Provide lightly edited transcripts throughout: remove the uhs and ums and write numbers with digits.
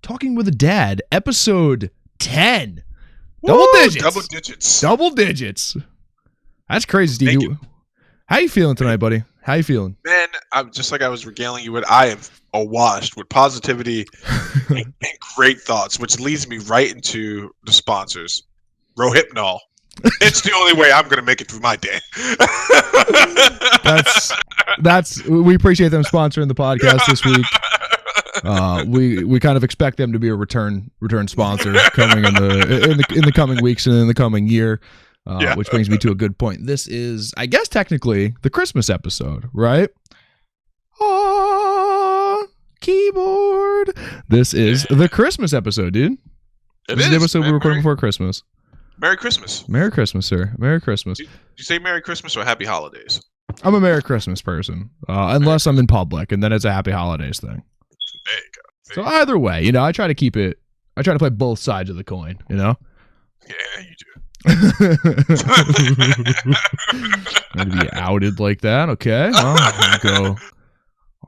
Talking with a Dad, episode 10. Woo, Double digits. That's crazy, Steve. How you feeling tonight, buddy? How you feeling? Man, I'm just like I was regaling you with. I am awashed with positivity and great thoughts, which leads me right into the sponsors. Rohypnol. It's the only way I'm going to make it through my day. We appreciate them sponsoring the podcast this week. We kind of expect them to be a return sponsor coming in the coming weeks and in the coming year. Which brings me to a good point. This is, I guess, technically the Christmas episode, right? Keyboard. This is the Christmas episode, dude. This is the episode we recorded before Christmas. Merry Christmas. Merry Christmas, sir. Merry Christmas. Do you say Merry Christmas or Happy Holidays? I'm a Merry Christmas person, unless I'm in public, and then it's a Happy Holidays thing. There you go. So either way, I try to play both sides of the coin, Yeah, you do. Going to be outed like that, okay? Well, go.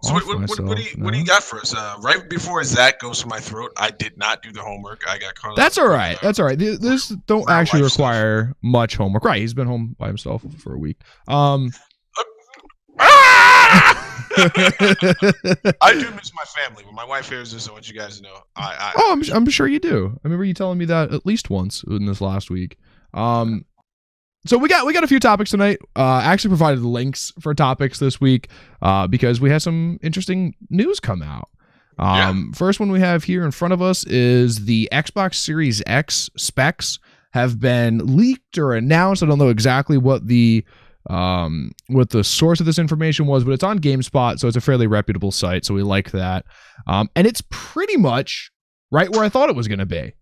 So what do you got for us? Right before Zach goes to my throat, I did not do the homework. I got caught up. That's all right. This don't actually require much homework. Right, he's been home by himself for a week. I do miss my family. When my wife hears this, I want you guys to know. I'm sure you do. I remember you telling me that at least once in this last week. So we got a few topics tonight. I actually provided links for topics this week because we had some interesting news come out. First one we have here in front of us is the Xbox Series X specs have been leaked or announced. I don't know exactly what the source of this information was, but it's on GameSpot, so it's a fairly reputable site, so we like that. And it's pretty much right where I thought it was going to be.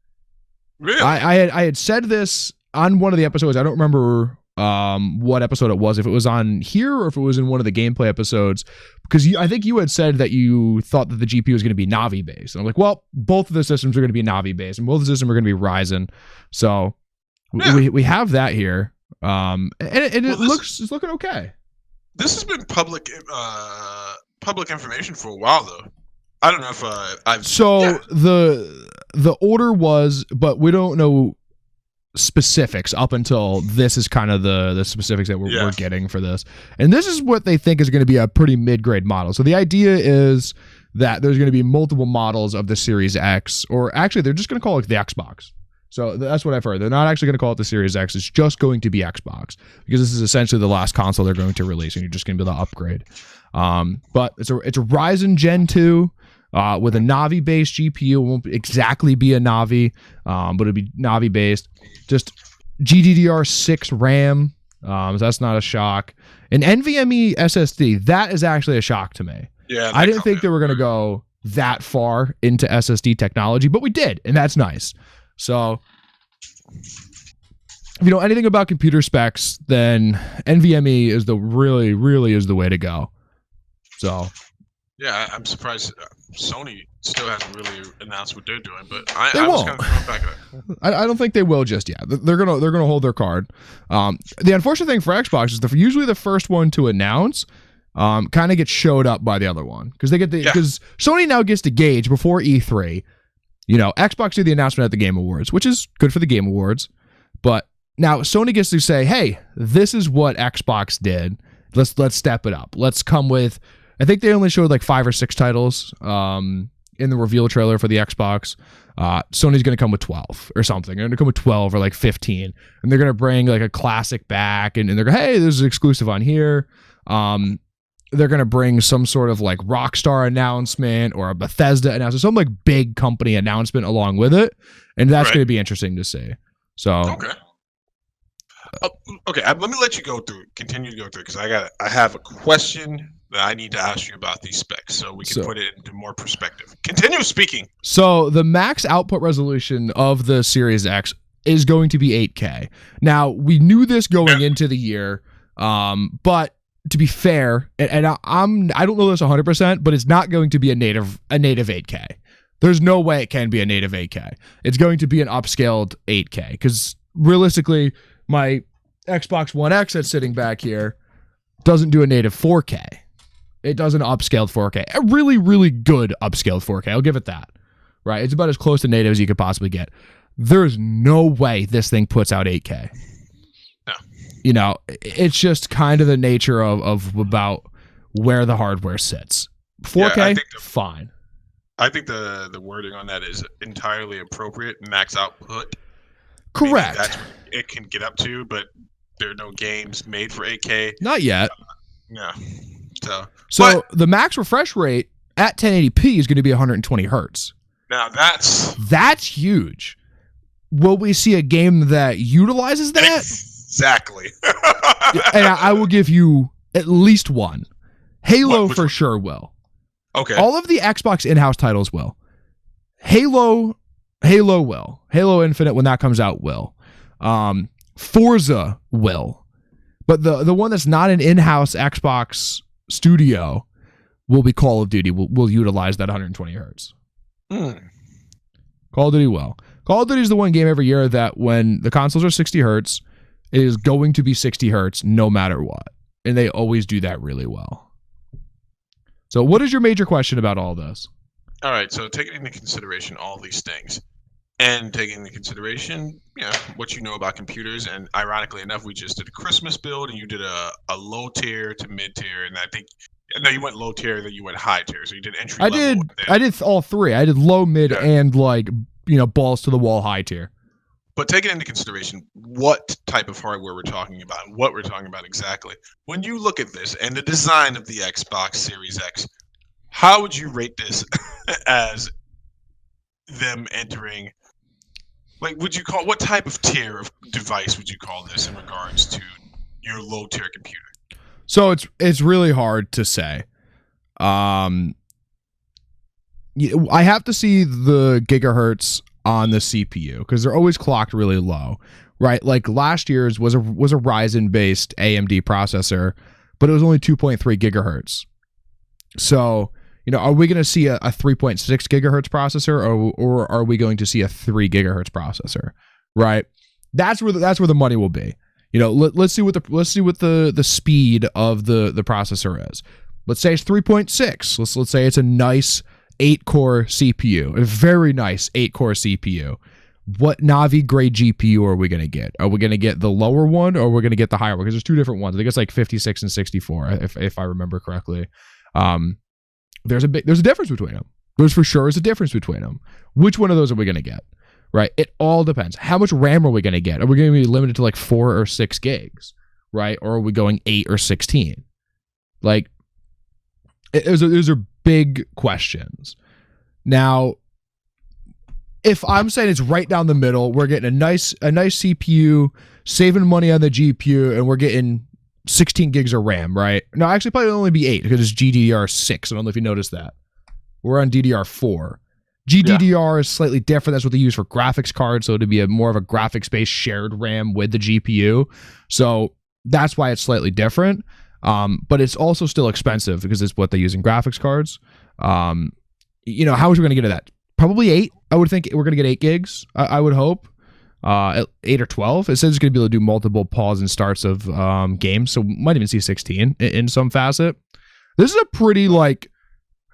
Really? I had said this on one of the episodes. I don't remember what episode it was, if it was on here or if it was in one of the gameplay episodes, because I think you had said that you thought that the GPU was going to be Navi based. And I'm like, well, both of the systems are going to be Navi based and both of the systems are going to be Ryzen. So we have that here. It's looking okay. This has been public information for a while, though. I don't know if the order was, but we don't know specifics up until this is kind of the specifics that we're getting for this. And this is what they think is going to be a pretty mid-grade model. So the idea is that there's going to be multiple models of the Series X, or actually they're just going to call it the Xbox. So that's what I've heard. They're not actually going to call it the Series X. It's just going to be Xbox, because this is essentially the last console they're going to release, and you're just going to be able to upgrade. But it's a Ryzen Gen 2 with a Navi-based GPU. It won't exactly be a Navi, but it'll be Navi-based. Just GDDR6 RAM, so that's not a shock. An NVMe SSD, that is actually a shock to me. Yeah, I didn't think they were going to go that far into SSD technology, but we did, and that's nice. So, if you know anything about computer specs, then NVMe is really is the way to go. So, yeah, I'm surprised Sony still hasn't really announced what they're doing, but I was kind of throwing back at it. I don't think they will just yet. They're gonna hold their card. The unfortunate thing for Xbox is usually the first one to announce kind of gets showed up by the other one, because because Sony now gets to gauge before E3. Xbox did the announcement at the Game Awards, which is good for the Game Awards. But now Sony gets to say, hey, this is what Xbox did. Let's step it up. Let's come with, I think they only showed like 5 or 6 titles in the reveal trailer for the Xbox. Sony's going to come with 12 or something. They're going to come with 12 or like 15. And they're going to bring like a classic back. And they're going, hey, this is exclusive on here. They're going to bring some sort of like Rockstar announcement or a Bethesda announcement, some like big company announcement along with it. And that's going to be interesting to see. So, okay. Let me let you continue to go through, because I have a question that I need to ask you about these specs so we can put it into more perspective. Continue speaking. So the max output resolution of the Series X is going to be 8K. Now, we knew this going into the year, but to be fair, and I don't know this 100%, but it's not going to be a native 8K. There's no way it can be a native 8K. It's going to be an upscaled 8K, because realistically, my Xbox One X that's sitting back here doesn't do a native 4K. It does an upscaled 4K. A really, really good upscaled 4K. I'll give it that. right? It's about as close to native as you could possibly get. There's no way this thing puts out 8K. No. You know, it's just kind of the nature of about where the hardware sits. 4K, fine. I think the wording on that is entirely appropriate. Max output. Correct. That's what it can get up to, but there are no games made for 8K. Not yet. Yeah. So the max refresh rate at 1080p is going to be 120 hertz. Now that's huge. Will we see a game that utilizes that? Exactly. And I will give you at least one. Halo for sure will. Okay. All of the Xbox in-house titles will. Halo will. Halo Infinite, when that comes out, will. Forza will. But the one that's not an in-house Xbox studio will be Call of Duty. Will utilize that 120 hertz. Call of Duty will. Call of Duty is the one game every year that when the consoles are 60 hertz, it is going to be 60 hertz no matter what. And they always do that really well. So what is your major question about all this? All right, so taking into consideration all these things and taking into consideration, what you know about computers, and ironically enough, we just did a Christmas build and you did a low tier to mid tier, and I think you went low tier, then you went high tier, so you did entry level. I did all three. I did low, mid, and balls to the wall high tier. But taking into consideration what type of hardware we're talking about and what we're talking about exactly, when you look at this and the design of the Xbox Series X, how would you rate this as them entering? Like, what type of tier of device would you call this in regards to your low tier computer? So it's really hard to say. I have to see the gigahertz on the CPU because they're always clocked really low, right? Like last year's was a Ryzen based AMD processor, but it was only 2.3 gigahertz. So, are we going to see a 3.6 gigahertz processor or are we going to see a 3 gigahertz processor, right? That's where the money will be. Let's see what the speed of the processor is. Let's say it's 3.6. Let's say it's a nice 8-core CPU, a very nice 8-core CPU. What Navi grade GPU are we going to get? Are we going to get the lower one or are we going to get the higher one? Because there's two different ones. I think it's like 56 and 64, if I remember correctly. There's a difference between them. There's for sure is a difference between them. Which one of those are we going to get? Right? It all depends. How much RAM are we going to get? Are we going to be limited to like 4 or 6 gigs? Right? Or are we going 8 or 16? Like, those are big questions. Now, if I'm saying it's right down the middle, we're getting a nice CPU, saving money on the GPU, and we're getting 16 gigs of RAM, right? No, actually, probably only be 8 because it's GDDR6. I don't know if you noticed that. We're on DDR4. GDDR is slightly different. That's what they use for graphics cards, so it'd be more of a graphics-based shared RAM with the GPU. So that's why it's slightly different. But it's also still expensive because it's what they use in graphics cards. How much are we going to get at that? Probably 8. I would think we're going to get 8 gigs. I would hope. 8 or 12. It says it's going to be able to do multiple pause and starts of games, so we might even see 16 in some facet. This is a pretty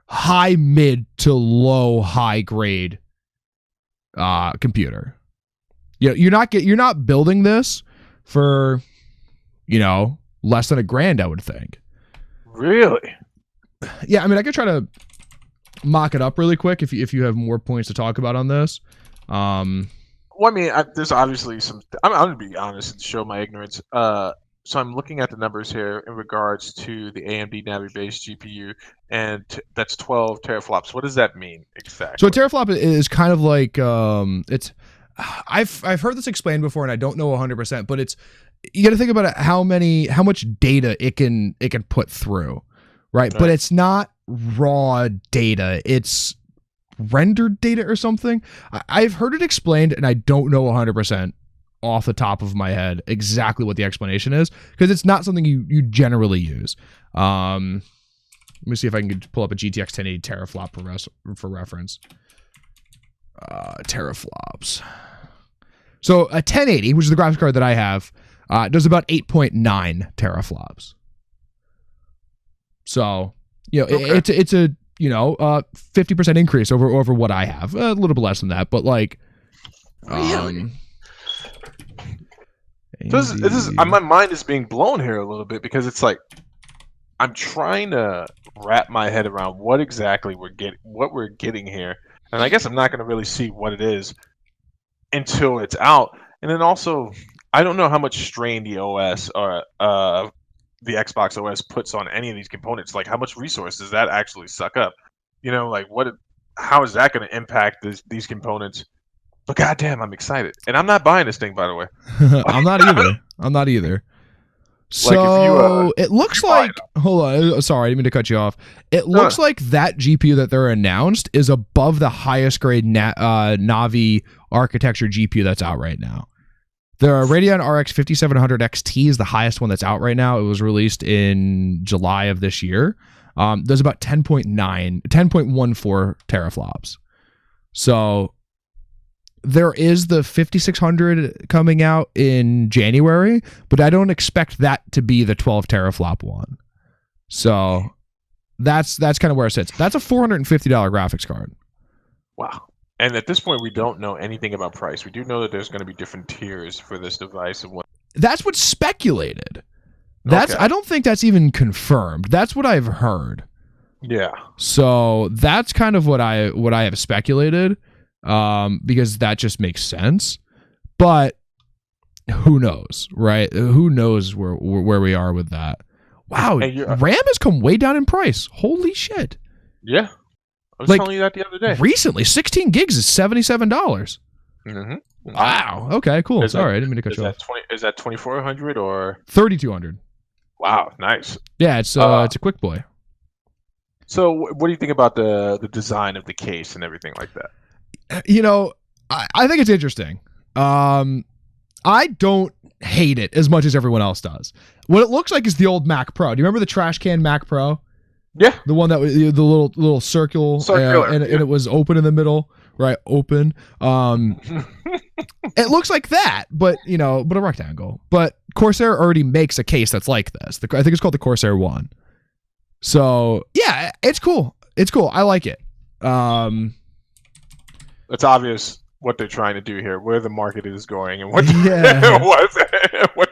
high mid to low high grade computer. You're not building this for less than $1,000, I would think. Really? Yeah, I mean, I could try to mock it up really quick if you have more points to talk about on this. Well, I mean, there's obviously some. I'm going to be honest and show my ignorance. So I'm looking at the numbers here in regards to the AMD Navi-based GPU, and that's 12 teraflops. What does that mean exactly? So a teraflop is kind of like it's. I've heard this explained before, and I don't know 100%, but it's you got to think about it, how much data it can put through, right? But it's not raw data. It's rendered data or something. I've heard it explained, and I don't know 100% off the top of my head exactly what the explanation is because it's not something you generally use. Let me see if I can pull up a GTX 1080 teraflop for reference. Teraflops. So a 1080, which is the graphics card that I have, does about 8.9 teraflops. So, it's 50% increase over what I have. A little bit less than that, but like, really? This is my mind is being blown here a little bit because it's like I'm trying to wrap my head around what exactly what we're getting here, and I guess I'm not going to really see what it is until it's out. And then also, I don't know how much strain the OS or the Xbox OS puts on any of these components. Like, how much resource does that actually suck up? Like how is that going to impact these components? But goddamn, I'm excited, and I'm not buying this thing, by the way. I'm not either. So it looks like, hold on, sorry, I didn't mean to cut you off. It looks like that GPU that they're announced is above the highest grade Navi architecture GPU that's out right now. The Radeon RX 5700 XT is the highest one that's out right now. It was released in July of this year. There's about 10.14 teraflops. So there is the 5600 coming out in January, but I don't expect that to be the 12 teraflop one. So that's kind of where it sits. That's a $450 graphics card. Wow. And at this point, we don't know anything about price. We do know that there's going to be different tiers for this device. That's what's speculated. I don't think that's even confirmed. That's what I've heard. Yeah. So that's kind of what I have speculated. Because that just makes sense, but who knows, right? Who knows where we are with that? Wow, RAM has come way down in price. Holy shit! Yeah, I was telling you that the other day. Recently, 16 gigs is $77. Mm-hmm. Wow. Okay. Cool. Sorry, I didn't mean to cut you off. Is that 2400 or 3200? Wow, nice. Yeah, it's a quick boy. So, what do you think about the design of the case and everything like that? I think it's interesting. I don't hate it as much as everyone else does. What it looks like is the old Mac Pro. Do you remember the trash can Mac Pro? Yeah. The one that was the little circular, and it was open in the middle, right? Open. It looks like that, but a rectangle. But Corsair already makes a case that's like this. I think it's called the Corsair One. So yeah, it's cool. It's cool. I like it. It's obvious what they're trying to do here, where the market is going, and what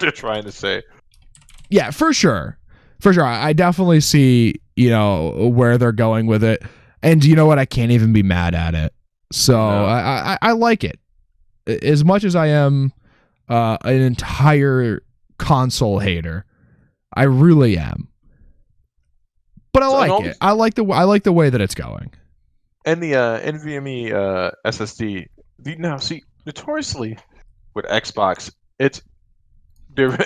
they're trying to say. Yeah, for sure. I definitely see, where they're going with it. And you know what? I can't even be mad at it. So no. I like it. As much as I am an entire console hater, I really am. But I like it. I like the way that it's going. And the NVMe SSD. Now, see, notoriously with Xbox, the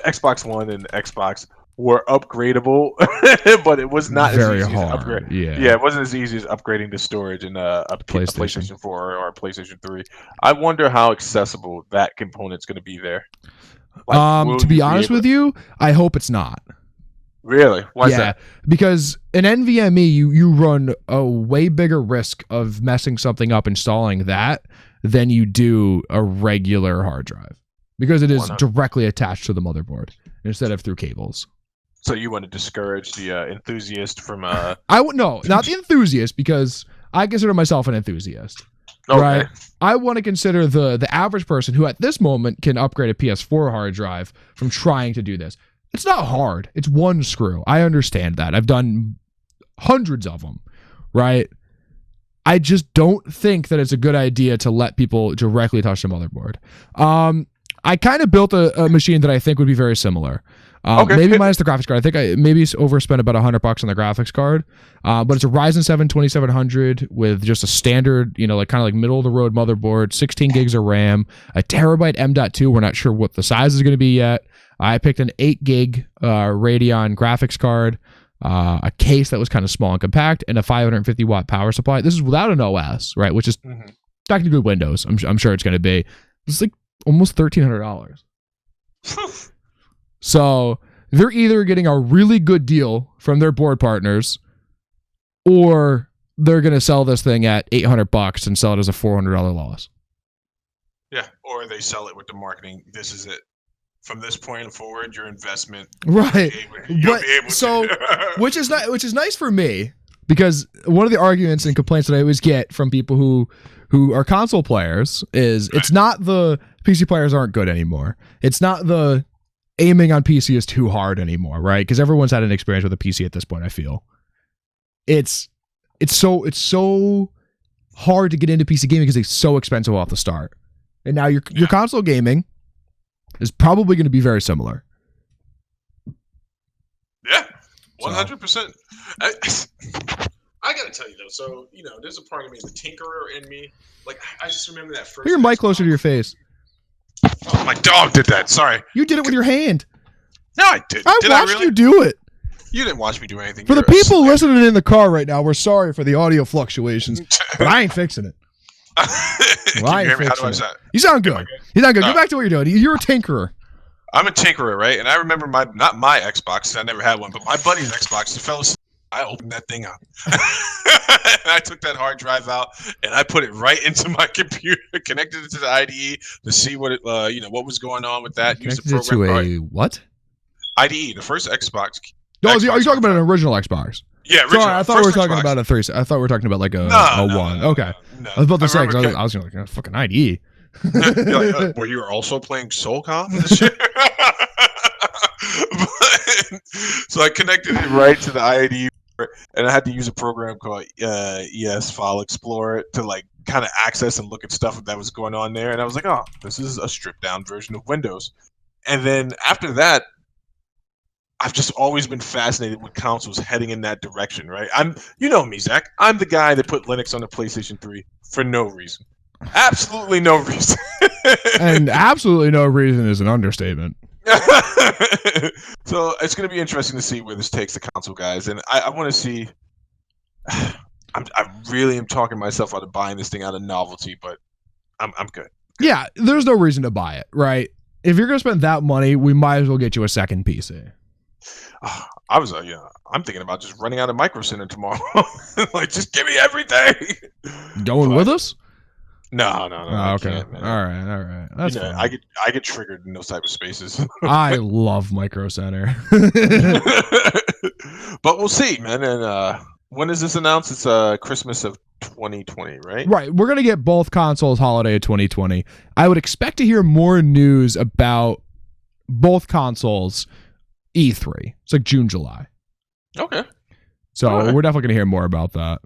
Xbox One and Xbox were upgradable, but it was not very as easy hard. As upgrade. Yeah, it wasn't as easy as upgrading the storage in a PlayStation 4 or a PlayStation 3. I wonder how accessible that component's going to be there. To be honest with you, I hope it's not. Really? Why is that? Because in NVMe, you run a way bigger risk of messing something up installing that than you do a regular hard drive, because it is directly attached to the motherboard instead of through cables. So you want to discourage the enthusiast from I would no, not the enthusiast, because I consider myself an enthusiast. Okay. Right? I want to consider the average person who at this moment can upgrade a PS4 hard drive from trying to do this. It's not hard. It's one screw. I understand that. I've done hundreds of them, right? I just don't think that it's a good idea to let people directly touch the motherboard. I kind of built a machine that I think would be very similar. Maybe minus the graphics card. I think I maybe overspent about $100 on the graphics card. But it's a Ryzen 7 2700 with just a standard, kind of like middle of the road motherboard, 16 gigs of RAM, a terabyte M.2. We're not sure what the size is going to be yet. I picked an 8 gig Radeon graphics card, a case that was kind of small and compact, and a 550 watt power supply. This is without an OS, right? Which is technically Windows. I'm sure it's going to be. It's like almost $1,300. So they're either getting a really good deal from their board partners, or they're going to sell this thing at $800 and sell it as a $400 loss. Yeah, or they sell it with the marketing. This is it. From this point forward, your investment, right? You'll be able so, to. which is nice for me, Because one of the arguments and complaints that I always get from people who are console players is it's not the PC players aren't good anymore. It's not the aiming on PC is too hard anymore, right? Because everyone's had an experience with a PC at this point, I feel. It's so hard to get into PC gaming because it's so expensive off the start. And now your console gaming is probably going to be very similar. Yeah, 100%. I gotta tell you though, so there's a part of me, the tinkerer in me. Like I just remember that first. Put your mic closer to your face. Oh, my dog did that. Sorry. You did it with your hand. No, I didn't. I watched you do it. You didn't watch me do anything. For the people listening in the car right now, we're sorry for the audio fluctuations, but I ain't fixing it. Can you hear me? How do I sound? You sound good. You sound good. Go back to what you're doing. You're a tinkerer. I'm a tinkerer, right? And I remember not my Xbox. I never had one, but my buddy's Xbox. The fellow. I opened that thing up. And I took that hard drive out and I put it right into my computer, connected it to the IDE to see what it, what was going on with that. Use the program. To a what? IDE, the first Xbox. Oh, are you talking about an original Xbox? Yeah, original. Sorry, I thought we were talking about a 3. I thought we were talking about like a 1. Okay. No. I was about to say, I was like, fucking IDE. You're like, well, you were also playing Soulcom this year? So I connected it right to the IDE, and I had to use a program called ES File Explorer to like kind of access and look at stuff that was going on there. And I was like, oh, this is a stripped down version of Windows. And then after that, I've just always been fascinated with consoles heading in that direction, right? You know me, Zach. I'm the guy that put Linux on the PlayStation 3 for no reason. Absolutely no reason. And absolutely no reason is an understatement. So it's going to be interesting to see where this takes the console guys, and I want to see. I really am talking myself out of buying this thing out of novelty, but I'm good. Yeah, there's no reason to buy it, right? If you're going to spend that money, we might as well get you a second PC. I'm thinking about just running out of Micro Center tomorrow. Like, just give me everything. Going with us? No. Oh, okay. All right. That's fine. I get triggered in those type of spaces. I love Micro Center. But we'll see, man. And when is this announced? It's Christmas of 2020, right? Right. We're gonna get both consoles holiday of 2020. I would expect to hear more news about both consoles E3. It's like June, July. Okay. So we're definitely gonna hear more about that.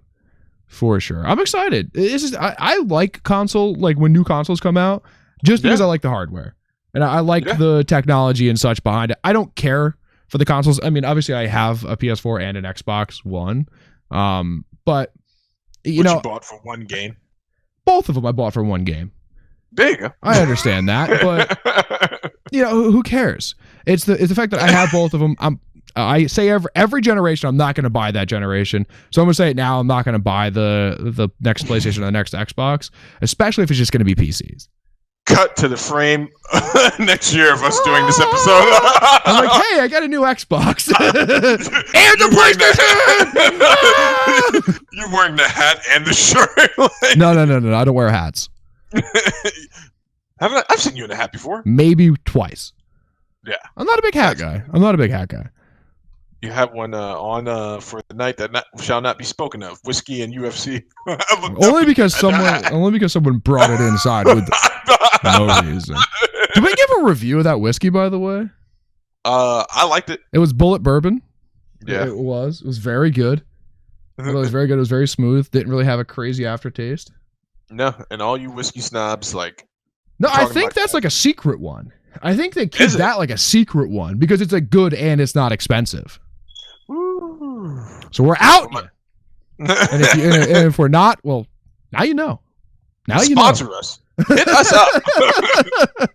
For sure. I'm excited. It's just, I like console, like when new consoles come out, just because I like the hardware. And I like the technology and such behind it. I don't care for the consoles. I mean, obviously I have a PS4 and an Xbox One. But, you bought for one game? Both of them I bought for one game. There you go. I understand that, but, who cares? It's the fact that I have both of them. I say every generation I'm not going to buy that generation. So I'm going to say it now. I'm not going to buy the next PlayStation or the next Xbox, especially if it's just going to be PCs. Cut to the frame next year of us doing this episode. I'm like, hey, I got a new Xbox and the PlayStation. You're wearing the hat and the shirt. No. I don't wear hats. I've seen you in a hat before. Maybe twice. Yeah. I'm not a big hat guy. You have one on for the night that shall not be spoken of. Whiskey and UFC. Only because someone brought it inside with no reason. Did we give a review of that whiskey, by the way? I liked it. It was Bullet Bourbon. Yeah. It was very good. It was very good. It was very smooth. Didn't really have a crazy aftertaste. No, and all you whiskey snobs No, I think that's like a secret one. I think they keep that like a secret one because it's like good and it's not expensive. Ooh. So we're out. And if we're not, well, now you know. Sponsor us. Hit us up.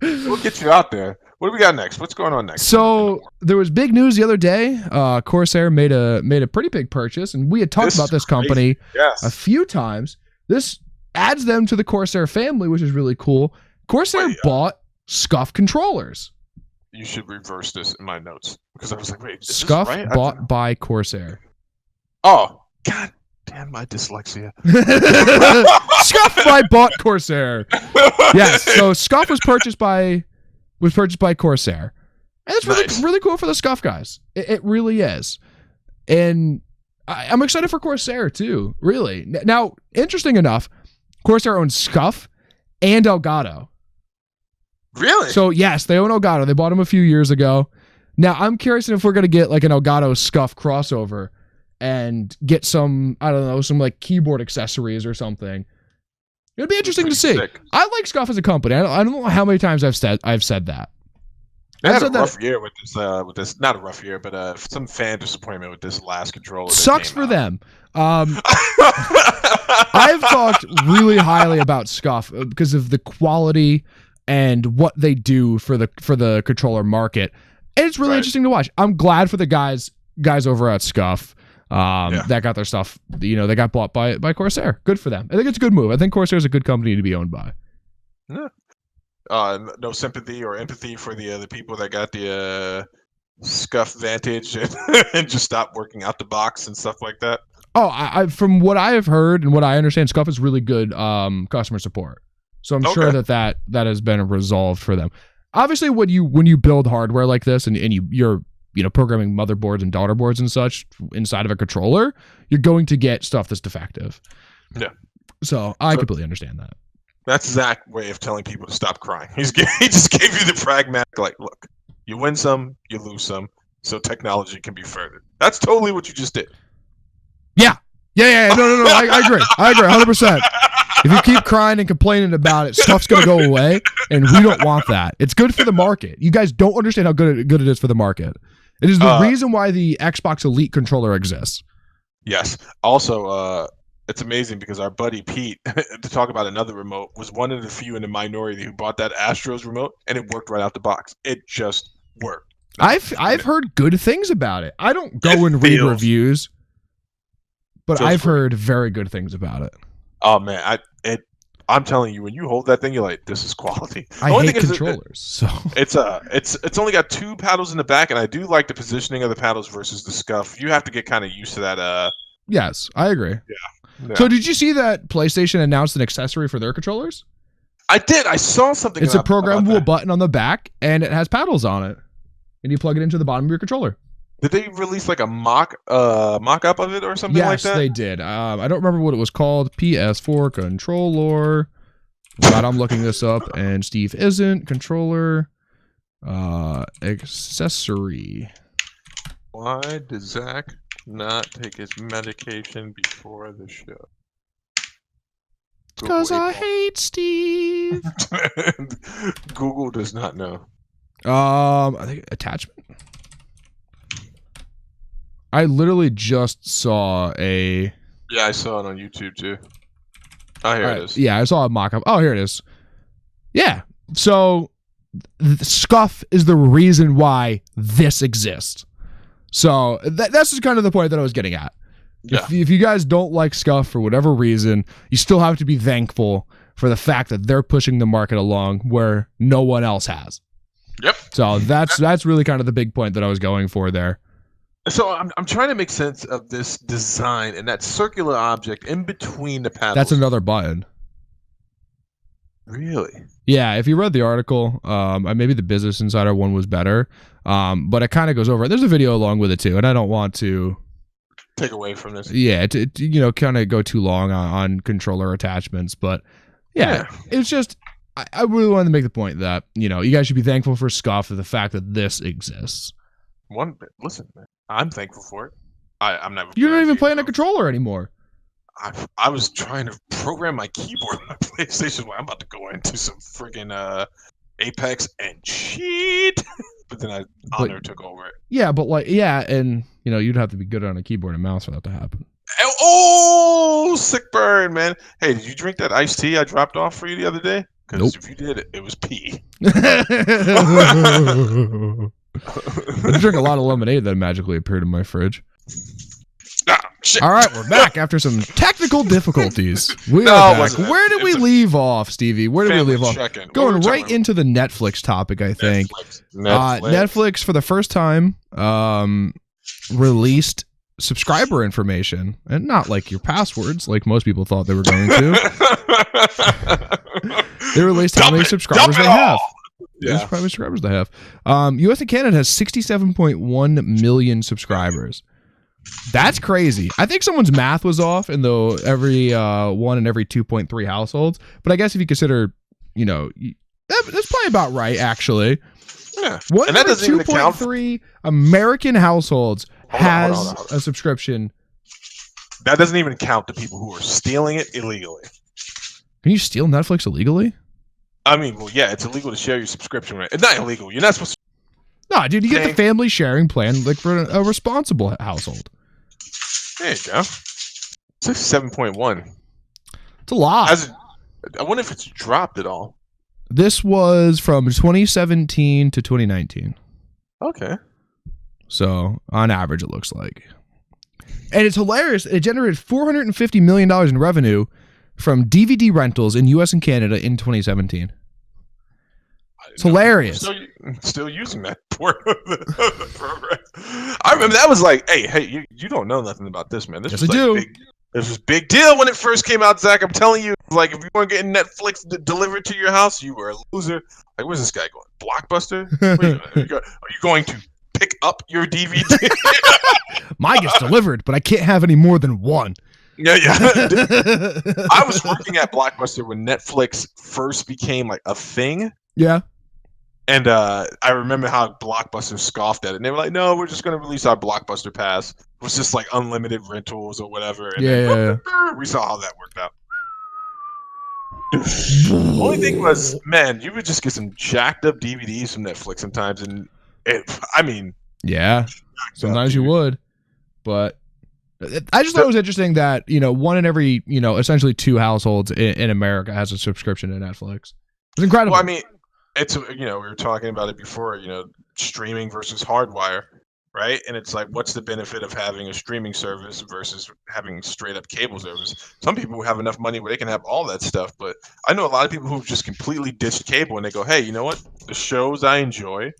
We'll get you out there. What do we got next? What's going on next? So there was big news the other day. Corsair made a pretty big purchase, and we had talked about this company a few times. This adds them to the Corsair family, which is really cool. Corsair bought Scuf controllers. You should reverse this in my notes because I was like, wait, is Scuf this right? bought by Corsair. Oh, God damn my dyslexia. Scuf bought Corsair. Yes, so Scuf was purchased by Corsair. And it's really cool for the Scuf guys. It really is. And I'm excited for Corsair too. Really. Now, interesting enough, Corsair owns Scuf and Elgato. Really? So yes, they own Elgato. They bought them a few years ago. Now I'm curious if we're gonna get like an Elgato Scuf crossover and get some, I don't know, some like keyboard accessories or something. It'd be interesting to see. Sick. I like Scuf as a company. I don't know how many times I've said that. They had a rough year with this. Not a rough year, but some fan disappointment with this last controller. Sucks for them. I've talked really highly about Scuf because of the quality and what they do for the controller market. And it's really interesting to watch. I'm glad for the guys over at Scuf that got their stuff. They got bought by Corsair. Good for them. I think it's a good move. I think Corsair is a good company to be owned by. Yeah. No sympathy or empathy for the people that got the Scuf Vantage and just stopped working out the box and stuff like that. Oh, I from what I have heard and what I understand, Scuf is really good customer support. So I'm sure that has been resolved for them. Obviously, when you build hardware like this and you're programming motherboards and daughter boards and such inside of a controller, you're going to get stuff that's defective. Yeah. So I completely understand that. That's Zach's way of telling people to stop crying. He just gave you the pragmatic, like, look, you win some, you lose some, so technology can be furthered. That's totally what you just did. Yeah. No. I agree. 100%. If you keep crying and complaining about it, stuff's going to go away, and we don't want that. It's good for the market. You guys don't understand how good it is for the market. It is the reason why the Xbox Elite controller exists. Yes. Also, it's amazing because our buddy Pete, to talk about another remote, was one of the few in the minority who bought that Astros remote, and it worked right out the box. It just worked. I've heard good things about it. I don't go and read reviews, but I've heard very good things about it. Oh man, I'm telling you, when you hold that thing, you're like, this is quality. I hate controllers. So it's only got 2 paddles in the back, and I do like the positioning of the paddles versus the Scuf. You have to get kind of used to that. Yes, I agree. Yeah. So did you see that PlayStation announced an accessory for their controllers? I did. I saw something. It's a programmable button on the back, and it has paddles on it, and you plug it into the bottom of your controller. Did they release like a mock-up of it or something like that? Yes, they did. I don't remember what it was called. PS4 controller. But I'm looking this up, and Steve isn't. Controller accessory. Why did Zach not take his medication before the show? Because I hate Steve. Google does not know. I think attachment. I literally just saw a... Yeah, I saw it on YouTube too. Oh, here it is. Yeah, I saw a mock-up. Oh, here it is. Yeah. So, Scuf is the reason why this exists. So, that's just kind of the point that I was getting at. Yeah. If you guys don't like Scuf for whatever reason, you still have to be thankful for the fact that they're pushing the market along where no one else has. Yep. So, that's really kind of the big point that I was going for there. So I'm trying to make sense of this design and that circular object in between the paddles. That's another button. Really? Yeah, if you read the article, maybe the Business Insider one was better, but it kind of goes over it. There's a video along with it too, and I don't want to take away from this. Yeah, kind of go too long on controller attachments, but yeah. It's just I really wanted to make the point that you guys should be thankful for Scuf for the fact that this exists. Listen, man. I'm thankful for it. I'm never. You're not even playing a controller anymore. I was trying to program my keyboard on my PlayStation. I'm about to go into some friggin' Apex and cheat, but then Honor took over it. Yeah, but and you'd have to be good on a keyboard and mouse for that to happen. Oh, sick burn, man! Hey, did you drink that iced tea I dropped off for you the other day? Because if you did, it was pee. I drank a lot of lemonade that magically appeared in my fridge. Shit. All right, we're back after some technical difficulties. We are back. Where did we leave off, Stevie? Where did we leave off? Going right into the Netflix topic, I think. Netflix for the first time released subscriber information, and not like your passwords, like most people thought they were going to. They released how many subscribers they have. Yeah. How many subscribers they have. US and Canada has 67.1 million subscribers. That's crazy. I think someone's math was off in the every 1 in every 2.3 households. But I guess if you consider, that's probably about right, actually. Yeah. One And that doesn't even account 2.3 American households has hold on. a subscription. That doesn't even count the people who are stealing it illegally. Can you steal Netflix illegally? I mean, well, yeah, it's illegal to share your subscription. Right? It's not illegal. You're not supposed to. No, dude, you get the family sharing plan like for a responsible household. There you go. It's like 7.1. It's a lot. I wonder if it's dropped at all. This was from 2017 to 2019. Okay. So on average, it looks like. And it's hilarious. It generated $450 million in revenue from DVD rentals in U.S. and Canada in 2017. It's hilarious. Still using that part of the program. I remember that was like, hey, you don't know nothing about this, man. This yes, was I do. This was a big deal when it first came out, Zach. I'm telling you, like, if you weren't getting Netflix delivered to your house, you were a loser. Like, where's this guy going? Blockbuster? Are you going to pick up your DVD? Mine gets delivered, but I can't have any more than one. Yeah. I was working at Blockbuster when Netflix first became like a thing. Yeah. And I remember how Blockbuster scoffed at it. And they were like, no, we're just going to release our Blockbuster Pass. It was just like unlimited rentals or whatever. And then, we saw how that worked out. The only thing was, man, you would just get some jacked up DVDs from Netflix sometimes. And yeah, sometimes you would. But I just thought it was interesting that, 1 in every, essentially 2 households in America has a subscription to Netflix. It's incredible. Well, I mean, it's, we were talking about it before, streaming versus hardwire, right? And it's like, what's the benefit of having a streaming service versus having straight up cable service? Some people have enough money where they can have all that stuff, but I know a lot of people who've just completely ditched cable and they go, hey, you know what? The shows I enjoy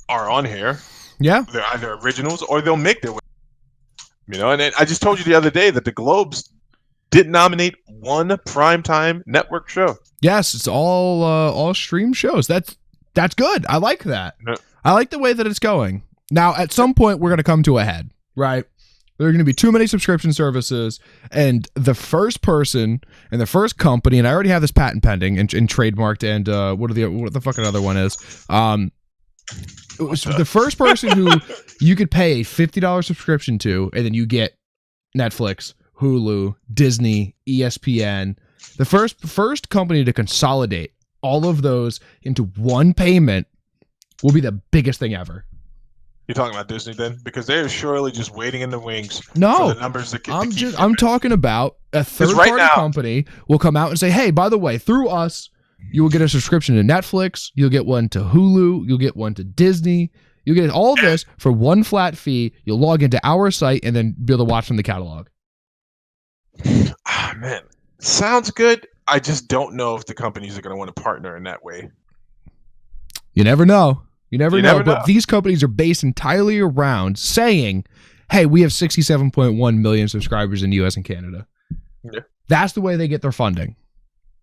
are on here. Yeah. They're either originals or they'll make their way. And I just told you the other day that the Globes didn't nominate one primetime network show. Yes, it's all stream shows. That's good. I like that. Yeah. I like the way that it's going. Now, at some point, we're going to come to a head, right? There are going to be too many subscription services, and the first person and the first company, and I already have this patent pending and trademarked, and what the fucking other one is? It was the first person who you could pay a $50 subscription to, and then you get Netflix, Hulu, Disney, ESPN. The first company to consolidate all of those into one payment will be the biggest thing ever. You're talking about Disney then? Because they're surely just waiting in the wings for the numbers that I'm talking about a third-party company will come out and say, hey, by the way, through us, you will get a subscription to Netflix, you'll get one to Hulu, you'll get one to Disney, you'll get all this for one flat fee. You'll log into our site and then be able to watch from the catalog. Man, sounds good. I just don't know if the companies are going to want to partner in that way. You never know. You never know. But these companies are based entirely around saying, hey, we have 67.1 million subscribers in the U.S. and Canada. Yeah. That's the way they get their funding.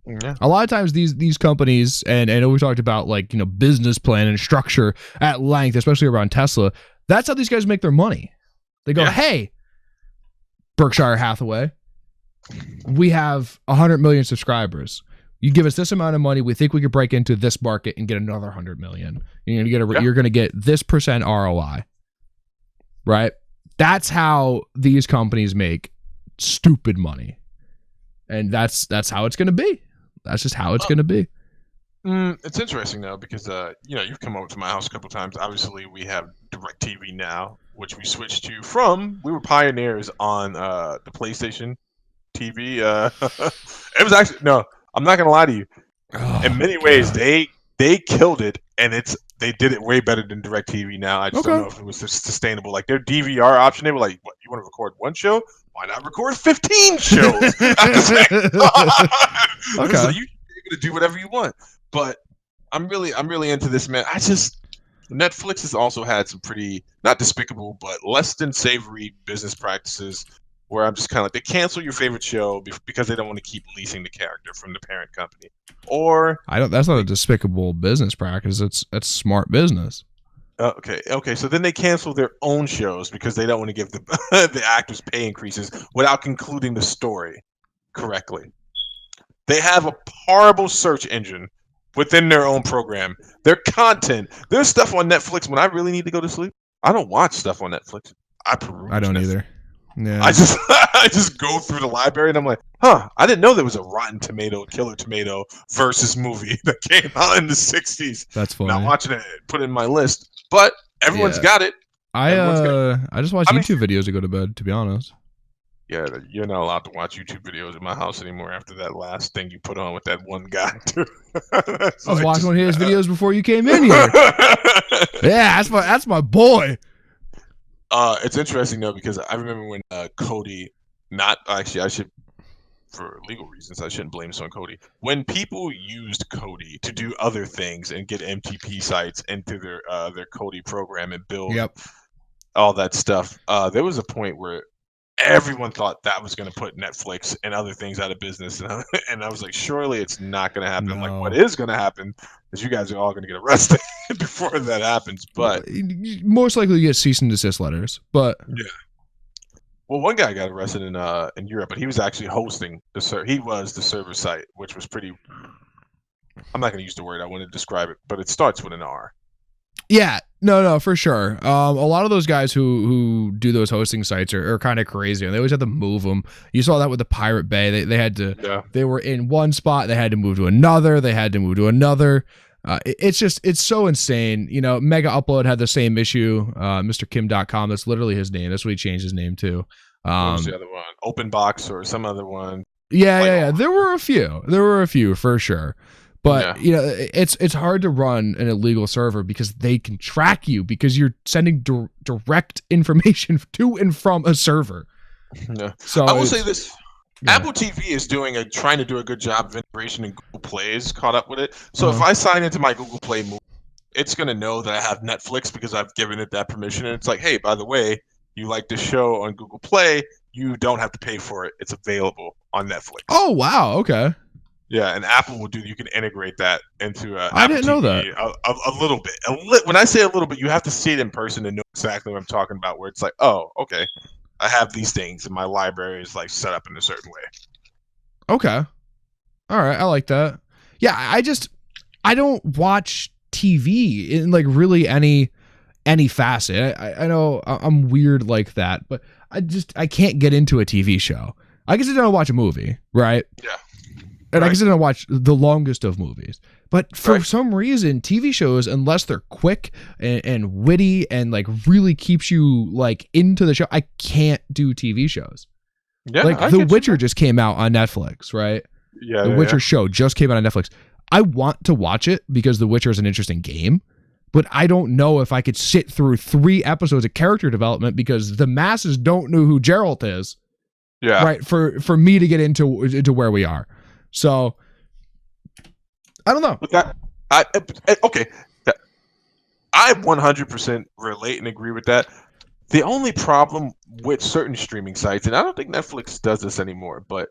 Yeah. A lot of times these companies, and I know we talked about business plan and structure at length, especially around Tesla. That's how these guys make their money. They go, hey, Berkshire Hathaway, we have 100 million subscribers. You give us this amount of money, we think we could break into this market and get another 100 million. You're going to get this % ROI, right? That's how these companies make stupid money, and that's how it's going to be. That's just how it's going to be. It's interesting though because you've come over to my house a couple times. Obviously, we have DirecTV now, which we switched to from. We were pioneers on the PlayStation TV. It was actually no. I'm not gonna lie to you. In many ways, they killed it, and they did it way better than DirecTV now. I just don't know if it was sustainable. Like their DVR option, they were like, "What? You want to record one show? Why not record 15 shows?" So you should be able to do whatever you want. But I'm really into this, man. Netflix has also had some pretty not despicable, but less than savory business practices. Where I'm just kind of like, they cancel your favorite show because they don't want to keep leasing the character from the parent company. Or that's not a despicable business practice. It's smart business. Okay. So then they cancel their own shows because they don't want to give the the actors pay increases without concluding the story correctly. They have a horrible search engine within their own program. Their content, there's stuff on Netflix when I really need to go to sleep. I don't watch stuff on Netflix. I peruse I don't Netflix. either. Yeah. I just I just go through the library and I'm like, I didn't know there was a Rotten Tomato, Killer Tomato versus movie that came out in the 60s. That's funny. Not watching it, put it in my list. But everyone's got it. I just watch YouTube videos to go to bed, to be honest. Yeah, you're not allowed to watch YouTube videos in my house anymore after that last thing you put on with that one guy. I was watching one of his videos before you came in here. Yeah, that's my boy. It's interesting though because I remember when Cody, not actually, I should, for legal reasons, I shouldn't blame this on Cody. When people used Cody to do other things and get MTP sites into their Cody program and build all that stuff, there was a point where everyone thought that was going to put Netflix and other things out of business, and I was like, surely it's not going to happen. No. Like, what is going to happen is you guys are all going to get arrested before that happens. But most likely you get cease and desist letters. But yeah. Well, one guy got arrested in Europe, but he was actually hosting he was the server site, which was pretty. I'm not going to use the word I want to describe it, but it starts with an R. Yeah, no, for sure. A lot of those guys who do those hosting sites are kind of crazy, and they always have to move them. You saw that with the Pirate Bay. They had to. Yeah. They were in one spot. They had to move to another. They had to move to another. It's so insane. You know, Mega Upload had the same issue. MrKim.com. That's literally his name. That's what he changed his name to. What was the other one? OpenBox or some other one? Yeah. There were a few for sure. But you know, it's hard to run an illegal server because they can track you because you're sending direct information to and from a server. Yeah. So I will say this: Apple TV is trying to do a good job of integration, and Google Play is caught up with it. So if I sign into my Google Play movie, it's gonna know that I have Netflix because I've given it that permission, and it's like, hey, by the way, you like this show on Google Play, you don't have to pay for it. It's available on Netflix. Oh wow, okay. Yeah, and Apple will you can integrate that into I didn't know that. A little bit. When I say a little bit, you have to see it in person and know exactly what I'm talking about, where it's like, oh, okay, I have these things and my library is like set up in a certain way. Okay. All right, I like that. Yeah, I don't watch TV in like really any facet. I know I'm weird like that, but I can't get into a TV show. I can sit down and watch a movie, right? Yeah. And I can sit down and watch the longest of movies. But for some reason, TV shows, unless they're quick and witty and like really keeps you like into the show, I can't do TV shows. Yeah, like The Witcher just came out on Netflix, right? Yeah. The Witcher show just came out on Netflix. I want to watch it because The Witcher is an interesting game, but I don't know if I could sit through 3 episodes of character development because the masses don't know who Geralt is. Yeah. Right. For me to get into where we are. So, I don't know. Okay. I 100% relate and agree with that. The only problem with certain streaming sites, and I don't think Netflix does this anymore, but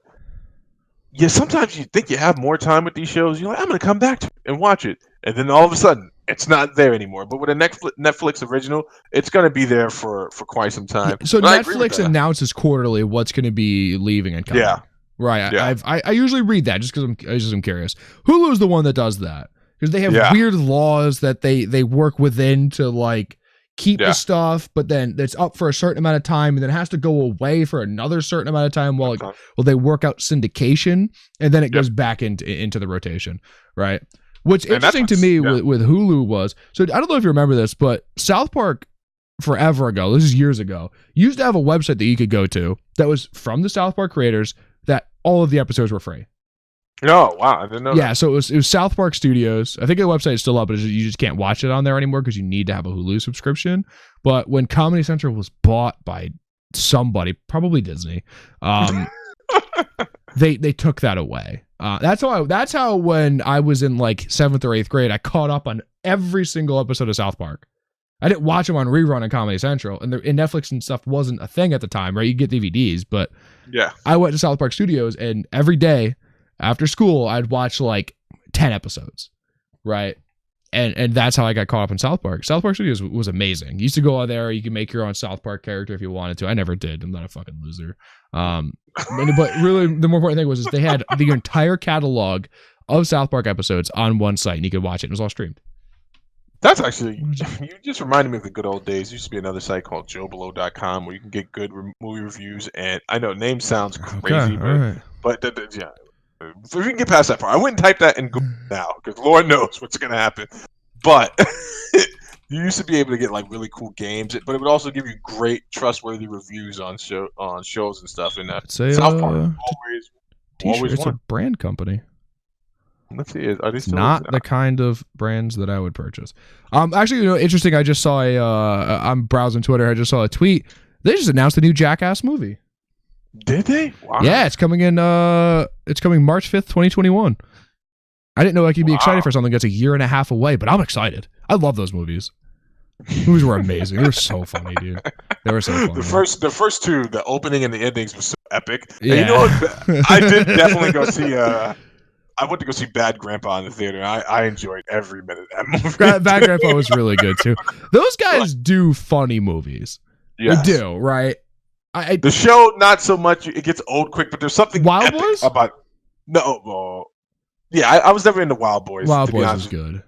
sometimes you think you have more time with these shows. You're like, I'm going to come back to it and watch it. And then all of a sudden, it's not there anymore. But with a Netflix original, it's going to be there for quite some time. So Netflix announces quarterly what's going to be leaving and coming. Yeah. Right. Yeah. I usually read that just because I'm curious. Hulu's the one that does that because they have weird laws that they work within to like keep the stuff, but then it's up for a certain amount of time and then it has to go away for another certain amount of time while they work out syndication and then it goes back into the rotation. Right. What's interesting to me with Hulu was, so I don't know if you remember this, but South Park forever ago, this is years ago, used to have a website that you could go to that was from the South Park creators that all of the episodes were free. Oh, wow. I didn't know that. Yeah, so it was South Park Studios. I think the website is still up, but you just can't watch it on there anymore because you need to have a Hulu subscription. But when Comedy Central was bought by somebody, probably Disney, they took that away. That's how when I was in like 7th or 8th grade, I caught up on every single episode of South Park. I didn't watch them on rerun on Comedy Central, and Netflix and stuff wasn't a thing at the time, right? You get DVDs, but I went to South Park Studios, and every day after school, I'd watch like 10 episodes, right? and that's how I got caught up in South Park. South Park Studios was amazing. You used to go out there, you could make your own South Park character if you wanted to. I never did. I'm not a fucking loser. But really, the more important thing was is they had the entire catalog of South Park episodes on one site, and you could watch it. It was all streamed. That's actually, you just reminded me of the good old days. There used to be another site called JoeBelow.com where you can get good movie reviews. And I know name sounds crazy, but yeah. If we can get past that part, I wouldn't type that in Google now because Lord knows what's going to happen. But you used to be able to get like really cool games, but it would also give you great, trustworthy reviews on shows and stuff. And South Park always it's a brand company. Let's see. Are they still not the kind of brands that I would purchase? Actually, interesting. I just saw I'm browsing Twitter. I just saw a tweet. They just announced a new Jackass movie. Did they? Wow. Yeah, it's coming in. It's coming March 5th, 2021. I didn't know I could be excited for something that's a year and a half away, but I'm excited. I love those movies. Movies were amazing. They were so funny, dude. They were so funny. The first two, the opening and the endings, were so epic. Yeah. And you know what? I did definitely go see. I went to go see Bad Grandpa in the theater. I enjoyed every minute of that movie. Bad Grandpa was really good too. Those guys do funny movies. Yes. They do, right? The show, not so much. It gets old quick, but there's something Wild epic Boys about. No, yeah, I was never into Wild Boys. Wild Boys was good.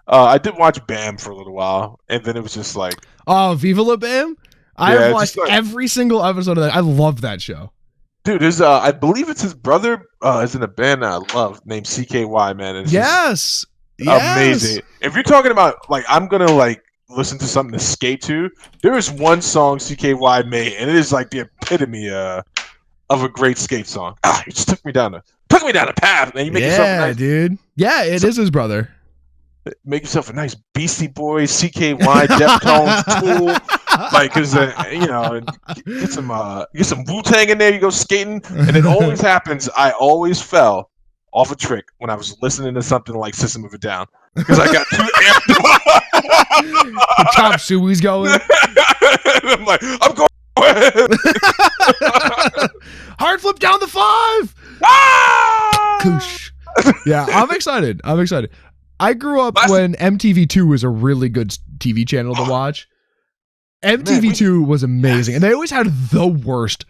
I did watch Bam for a little while, and then it was just like, Viva La Bam. I watched every single episode of that. I love that show. Dude, I believe it's his brother is in a band I love named CKY, man. It's yes. Amazing. If you're talking about like I'm gonna like listen to something to skate to, there is one song CKY made, and it is like the epitome of a great skate song. It just took me down a path, man. You make yourself a nice, dude. Yeah, it is his brother. Make yourself a nice Beastie Boys, CKY, Deftones, Tool. Like, cause get some Wu-Tang in there. You go skating, and it always happens. I always fell off a trick when I was listening to something like System of a Down because I got too amped up. Chop Suey's going. I'm like, I'm going. Hard flip down the 5. Ah! Koosh. Yeah, I'm excited. I grew up when MTV2 was a really good TV channel to watch. MTV2 was amazing, and they always had the worst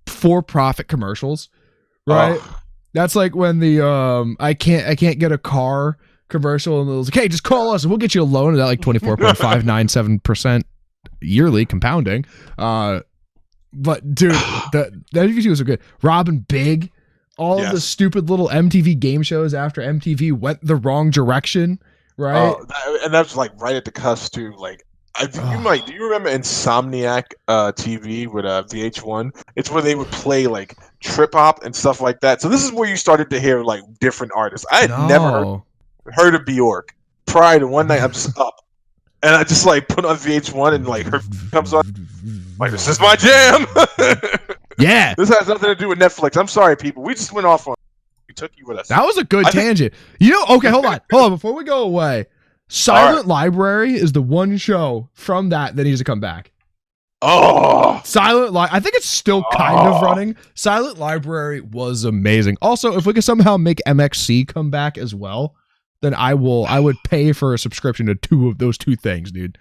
for-profit commercials, right? That's like when the I can't get a car commercial, and it was like, hey, just call us and we'll get you a loan at like 24.597% yearly compounding. But dude, the MTV2 was so good. Robin Big, all of the stupid little MTV game shows after MTV went the wrong direction, right? And that's like right at the cusp too. Like, do you remember Insomniac TV with VH1? It's where they would play like trip hop and stuff like that. So this is where you started to hear like different artists. I had never heard of Bjork prior to one night. I'm just up and I just like put on VH1 and like her comes on. Like, this is my jam. Yeah. This has nothing to do with Netflix. I'm sorry, people. We just went off on. We took you with us. That was a good tangent. Okay, hold on. Before we go away, Silent Library is the one show from that needs to come back. I think it's still kind of running. Silent Library was amazing. Also, if we could somehow make MXC come back as well, then I would pay for a subscription to two of those two things, dude.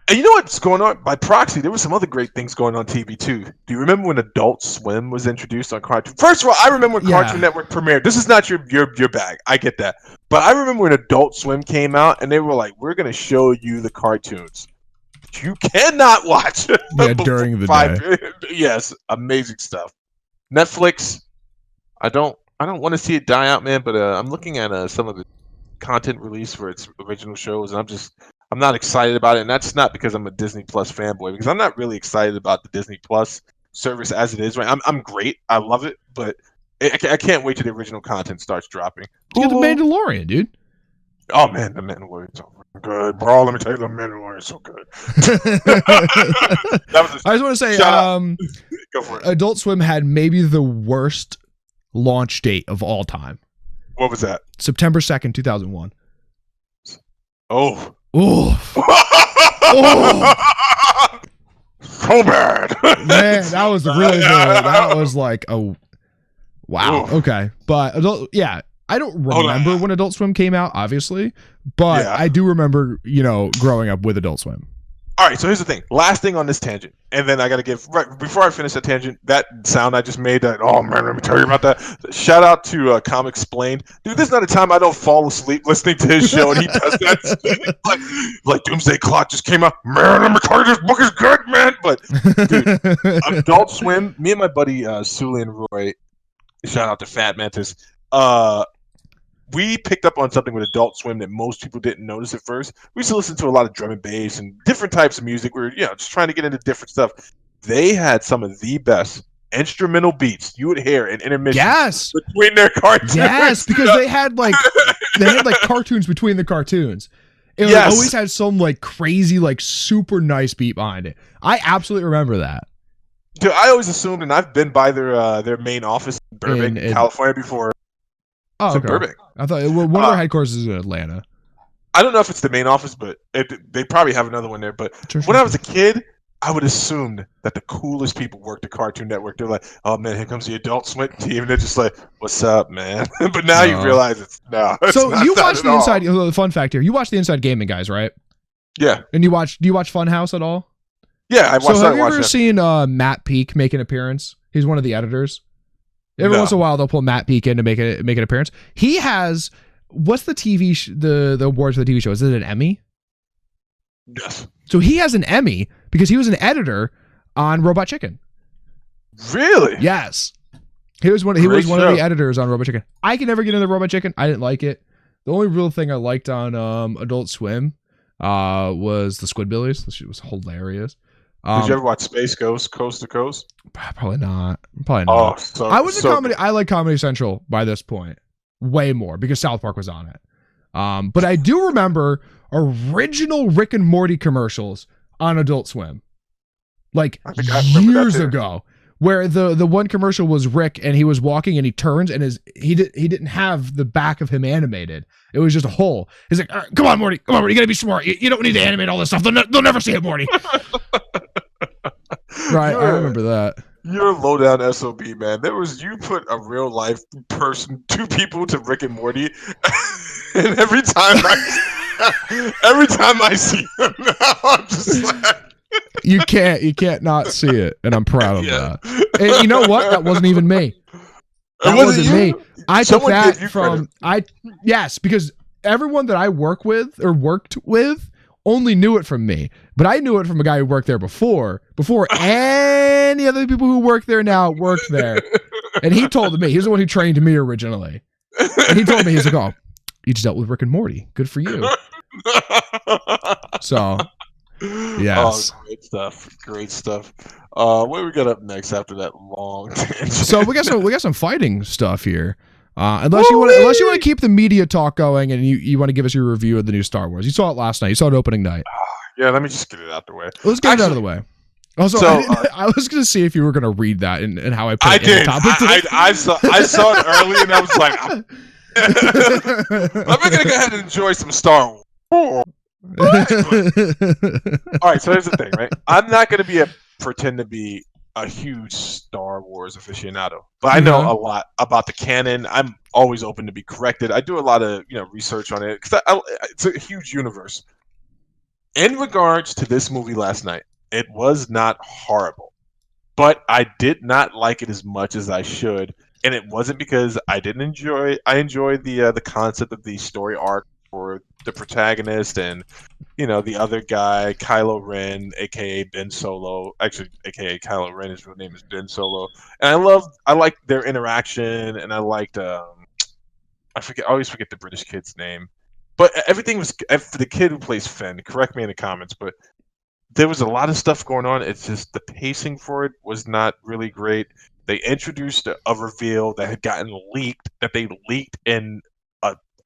And you know what's going on? By proxy, there were some other great things going on TV too. Do you remember when Adult Swim was introduced on Cartoon? First of all, I remember when Cartoon Network premiered. This is not your bag. I get that. But I remember when Adult Swim came out and they were like, we're going to show you the cartoons you cannot watch. During the day. Yes, amazing stuff. Netflix, I don't want to see it die out, man, but I'm looking at some of the content released for its original shows, and I'm not excited about it, and that's not because I'm a Disney Plus fanboy, because I'm not really excited about the Disney Plus service as it is. Right, I'm great, I love it, but I can't wait till the original content starts dropping. You get the Mandalorian, dude. Oh man, the Mandalorian's so good, bro. Let me tell you, the Mandalorian's so good. I just want to say, go for it. Adult Swim had maybe the worst launch date of all time. What was that? September 2nd, 2001. Oh. Oh. So bad. Man, that was really good. That was like, oh, wow. Okay. But I don't remember when Adult Swim came out, obviously, but I do remember, growing up with Adult Swim. All right, so here's the thing. Last thing on this tangent, and then I got to give, right before I finish that tangent, that sound I just made, oh man, let me tell you about that. Shout out to Comic Explained. Dude, there's not a time I don't fall asleep listening to his show, and he does that. like Doomsday Clock just came out. Man, let me tell you, this book is good, man. But, dude, Adult Swim, me and my buddy Sully and Roy, shout out to Fat Mantis, we picked up on something with Adult Swim that most people didn't notice at first. We used to listen to a lot of drum and bass and different types of music. We were, just trying to get into different stuff. They had some of the best instrumental beats you would hear in intermissions between their cartoons. Yes, because they had like cartoons between the cartoons. It always had some like crazy, like super nice beat behind it. I absolutely remember that. Dude, I always assumed, and I've been by their main office in Burbank, California before. Oh, okay. Burbank. I thought one of their headquarters is in Atlanta. I don't know if it's the main office, but they probably have another one there. But when I was a kid, I would assume that the coolest people worked at Cartoon Network. They're like, "Oh man, here comes the Adult Swim team," and they're just like, "What's up, man?" But now you realize it's so you watched the Inside. Fun fact here: you watched the Inside Gaming guys, right? Yeah. And do you watch Funhouse at all? Yeah, I watched. So have you ever seen Matt Peak make an appearance? He's one of the editors. Every once in a while, they'll pull Matt Peak in to make an appearance. He has what's the TV the awards for the TV show? Is it an Emmy? Yes. So he has an Emmy because he was an editor on Robot Chicken. Really? Yes. He was one of the editors on Robot Chicken. I could never get into Robot Chicken. I didn't like it. The only real thing I liked on Adult Swim was the Squidbillies. This shit was hilarious. Did you ever watch Space Ghost Coast to Coast? Probably not. Oh, I was a comedy. I like Comedy Central by this point way more because South Park was on it. But I do remember original Rick and Morty commercials on Adult Swim, like years ago, where the one commercial was Rick and he was walking and he turns and he didn't have the back of him animated. It was just a hole. He's like, come on, Morty, you gotta be smart. You don't need to animate all this stuff. They'll never see it, Morty. Right, I remember that. You're a low down SOB, man. You put a real life person, two people to Rick and Morty, and every time I see them now, I'm just like. You can't not see it, and I'm proud of that. And you know what? That wasn't even me. That wasn't me. I took that from yes, because everyone that I worked with only knew it from me. But I knew it from a guy who worked there before any other people who work there now worked there. And he told me, he's the one who trained me originally. And he told me, he's like, "Oh, you just dealt with Rick and Morty. Good for you." So, yes. Oh, great stuff. What do we got up next after that long tangent? So we got some fighting stuff here. Unless you want to keep the media talk going and you want to give us your review of the new Star Wars. You saw it last night. You saw it opening night. Yeah, let me just get it out the way. Let's get it out of the way. Also, I was going to see if you were going to read that and how I put it in the topic. I saw it early and I was like, I'm going to go ahead and enjoy some Star Wars. All right, so here's the thing, right? I'm not going to pretend to be a huge Star Wars aficionado, but I know a lot about the canon. I'm always open to be corrected. I do a lot of research on it because it's a huge universe. In regards to this movie last night, it was not horrible, but I did not like it as much as I should, and it wasn't because I didn't enjoy. I enjoyed the concept of the story arc for the protagonist and the other guy, Kylo Ren, aka Ben Solo. Actually, aka Kylo Ren, his real name is Ben Solo, and I liked their interaction, and I liked I always forget the British kid's name. But everything was for the kid who plays Finn. Correct me in the comments, but there was a lot of stuff going on. It's just the pacing for it was not really great. They introduced a reveal that had gotten leaked, that they leaked in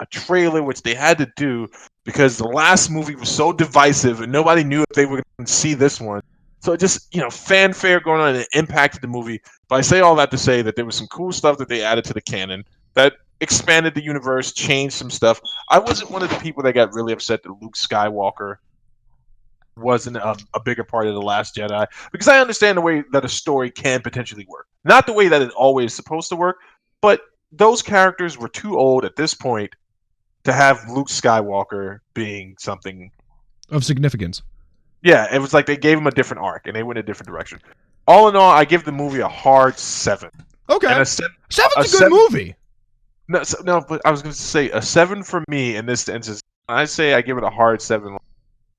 a trailer, which they had to do because the last movie was so divisive and nobody knew if they were going to see this one. So it just, fanfare going on and it impacted the movie. But I say all that to say that there was some cool stuff that they added to the canon that expanded the universe, changed some stuff. I wasn't one of the people that got really upset that Luke Skywalker wasn't a bigger part of The Last Jedi, because I understand the way that a story can potentially work. Not the way that it always is supposed to work, but those characters were too old at this point to have Luke Skywalker being something of significance. Yeah, it was like they gave him a different arc and they went a different direction. All in all, I give the movie a hard 7. Okay, And seven's a good movie. No, but I was going to say a 7 for me in this instance. When I say I give it a hard 7,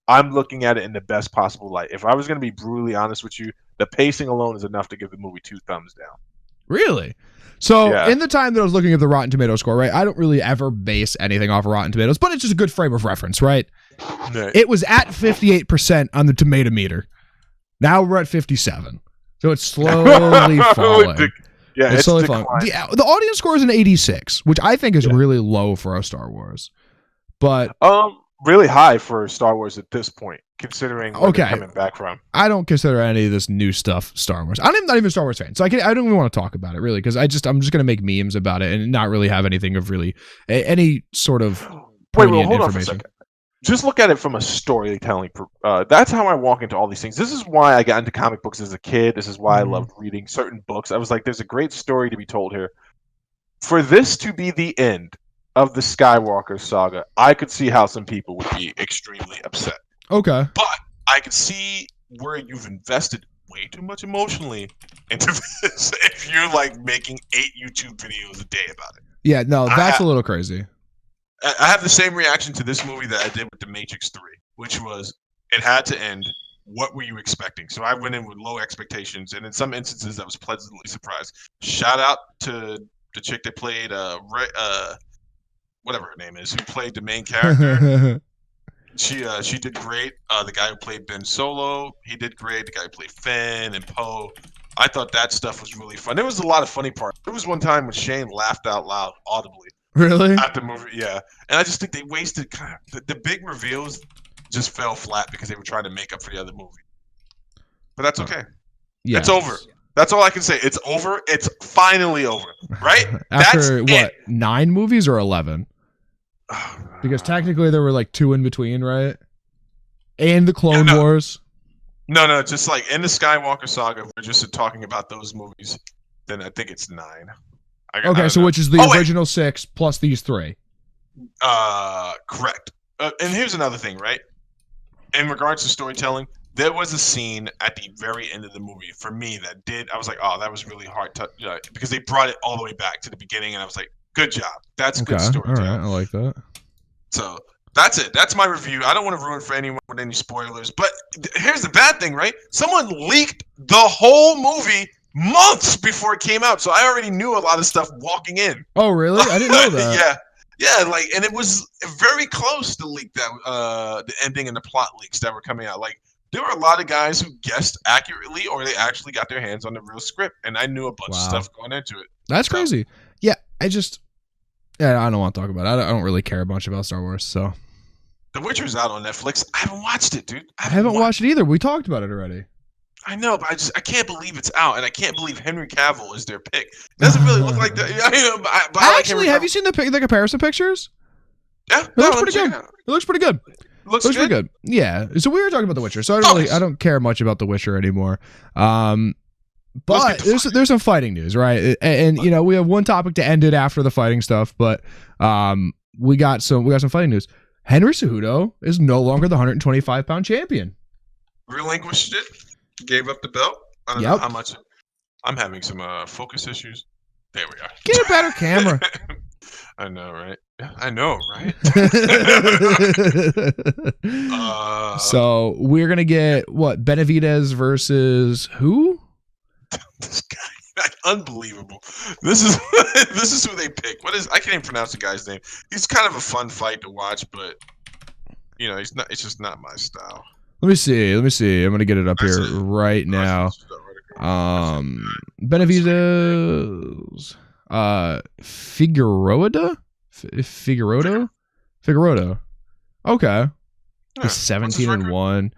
I'm looking at it in the best possible light. If I was going to be brutally honest with you, the pacing alone is enough to give the movie 2 thumbs down. Really? So Yeah. in the time that I was looking at the Rotten Tomato score, right, I don't really ever base anything off of Rotten Tomatoes, but it's just a good frame of reference, right? No. It was at 58% on the tomato meter. Now we're at 57. So it's slowly falling. Yeah, it's slowly falling. The audience score is an 86, which I think is really low for a Star Wars. But really high for Star Wars at this point, considering where they're coming back from. I don't consider any of this new stuff Star Wars. I'm not even a Star Wars fan, so I don't even want to talk about it really, because I'm just going to make memes about it and not really have anything of really any sort of poignant hold on information. for a second. Just look at it from a storytelling. That's how I walk into all these things. This is why I got into comic books as a kid. This is why I loved reading certain books. I was like, there's a great story to be told here. For this to be the end of the Skywalker saga, I could see how some people would be extremely upset. Okay. But I could see where you've invested way too much emotionally into this if you're like making 8 YouTube videos a day about it. Yeah, no, that's a little crazy. I have the same reaction to this movie that I did with The Matrix 3, which was it had to end. What were you expecting? So I went in with low expectations, and in some instances I was pleasantly surprised. Shout out to the chick that played whatever her name is, who played the main character. She did great. The guy who played Ben Solo, he did great. The guy who played Finn and Poe, I thought that stuff was really fun. There was a lot of funny parts. There was one time when Shane laughed out loud audibly. Really? At the movie, yeah. And I just think they wasted the big reveals just fell flat because they were trying to make up for the other movie. But that's okay. Yeah. It's over. That's all I can say. It's over. It's finally over. Right? After what? 9 movies or 11? Because technically there were like 2 in between, right? And the Clone Wars. No, just like in the Skywalker saga, if we're just talking about those movies, then I think it's 9. Okay, so which is the original 6 plus these 3? Correct. And here's another thing, right? In regards to storytelling, there was a scene at the very end of the movie for me that I was like, oh, that was really hard to, because they brought it all the way back to the beginning, and I was like, good job. That's good storytelling. All right, I like that. So that's it. That's my review. I don't want to ruin for anyone with any spoilers, but here's the bad thing, right? Someone leaked the whole movie months before it came out, so I already knew a lot of stuff walking in. Oh, really? I didn't know that. Yeah, like, and it was very close to leak that the ending and the plot leaks that were coming out. Like, there were a lot of guys who guessed accurately, or they actually got their hands on the real script, and I knew a bunch of stuff going into it. That's crazy. Yeah, I don't want to talk about it. I don't really care much about Star Wars, so. The Witcher's out on Netflix. I haven't watched it, dude. I haven't watched it either. We talked about it already. I know, but I can't believe it's out, and I can't believe Henry Cavill is their pick. It doesn't really look like that. Actually, have you seen the comparison pictures? Yeah, it looks pretty good. It looks pretty good. Looks pretty good. Yeah. So we were talking about The Witcher, so I don't care much about The Witcher anymore. But there's some fighting news, right? And we have one topic to end it after the fighting stuff, but we got some fighting news. Henry Cejudo is no longer the 125-pound champion. Relinquished it. Gave up the belt. I don't know how much. I'm having some focus issues. There we are. Get a better camera. I know, right? So we're gonna get what? Benavidez versus who? This guy, unbelievable. This is who they pick. I can't even pronounce the guy's name. He's kind of a fun fight to watch, but he's not. It's just not my style. Let me see. I'm gonna get it up here right now. Benavidez, Figueroa. Okay, he's 17-1.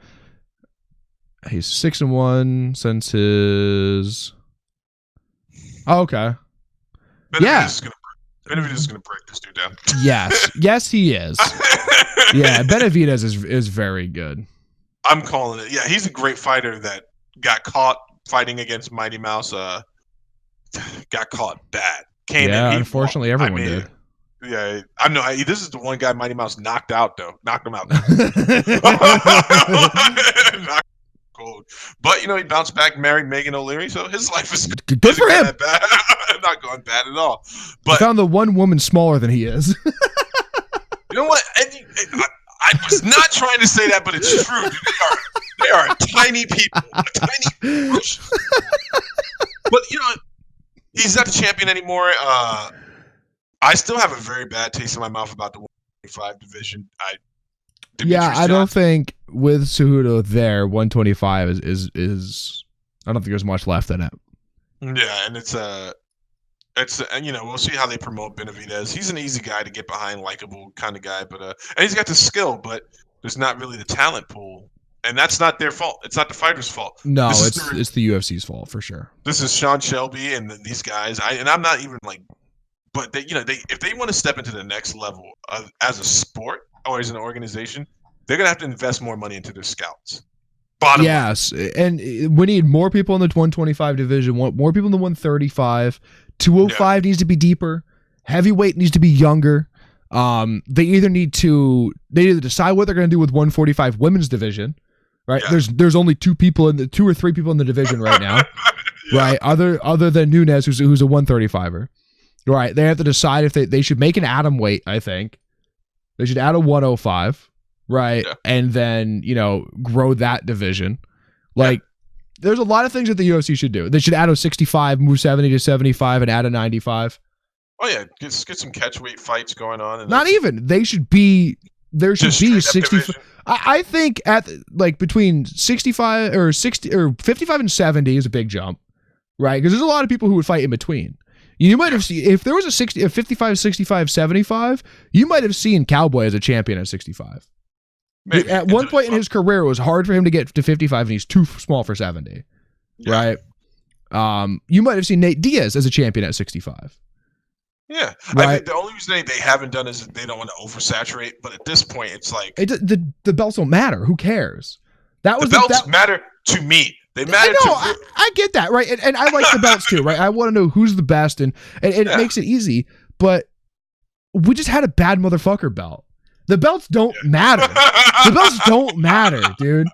He's 6-1 since his. Oh, okay. Benavidez is gonna break this dude down. Yes, he is. Yeah, Benavidez is very good. I'm calling it. Yeah, he's a great fighter that got caught fighting against Mighty Mouse. Got caught bad. came in. Yeah, unfortunately, everyone did. Yeah, I know. This is the one guy Mighty Mouse knocked out, though. Knocked him out. Knocked cold. But, he bounced back, married Megan O'Leary, so his life is good for him. Bad. Not going bad at all. But he found the one woman smaller than he is. You know what? I was not trying to say that, but it's true. Dude. They are tiny people. Tiny person. But, he's not the champion anymore. I still have a very bad taste in my mouth about the 125 division. I don't think with Cejudo there, 125 is I don't think there's much left in it. Yeah, and it's we'll see how they promote Benavidez. He's an easy guy to get behind, likable kind of guy, but and he's got the skill, but there's not really the talent pool, and that's not their fault. It's not the fighters' fault. No, it's the UFC's fault for sure. This is Sean Shelby and these guys. I'm not even like. But they if they want to step into the next level as a sport or as an organization, they're gonna have to invest more money into their scouts. Bottom line. And we need more people in the 125 division, more people in the 135. 205 needs to be deeper. Heavyweight needs to be younger. They either decide what they're gonna do with 145 women's division, right? Yeah. There's only two or three people in the division right now, right? Other than Nunes, who's a 135er. Right, they have to decide if they should make an atom weight. I think they should add a 105, right, and then grow that division. Like, there's a lot of things that the UFC should do. They should add a 65, move 70 to 75, and add a 95. Oh yeah, get some catchweight fights going on. And not even there should be 65. I think at between 65 or 60 or 55 and 70 is a big jump, right? Because there's a lot of people who would fight in between. You might have seen, if there was a 55, 65, 75, you might have seen Cowboy as a champion at 65. Maybe. At one point in his career, it was hard for him to get to 55, and he's too small for 70. Yeah. Right? You might have seen Nate Diaz as a champion at 65. Yeah. Right? I think the only reason they haven't done is they don't want to oversaturate, but at this point, it's like... The belts don't matter. Who cares? The belts matter to me. They matter. I get that, right? And I like the belts too, right? I want to know who's the best, and it makes it easy. But we just had a bad motherfucker belt. The belts don't matter. The belts don't matter, dude.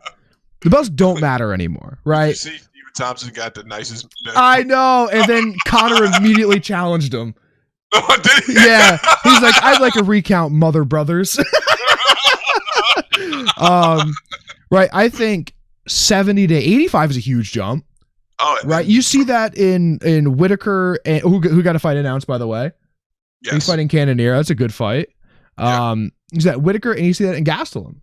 The belts don't matter anymore, right? You see, Steven Thompson got the nicest. I know, and then Connor immediately challenged him. Oh, did he? Yeah, he's like, I'd like a recount, mother brothers. Right, I think 70 to 85 is a huge jump. Oh, right. You see that in Whitaker, and who got a fight announced, by the way. Yes. He's fighting Cannonier. That's a good fight. You see that Whitaker, and you see that in Gastelum.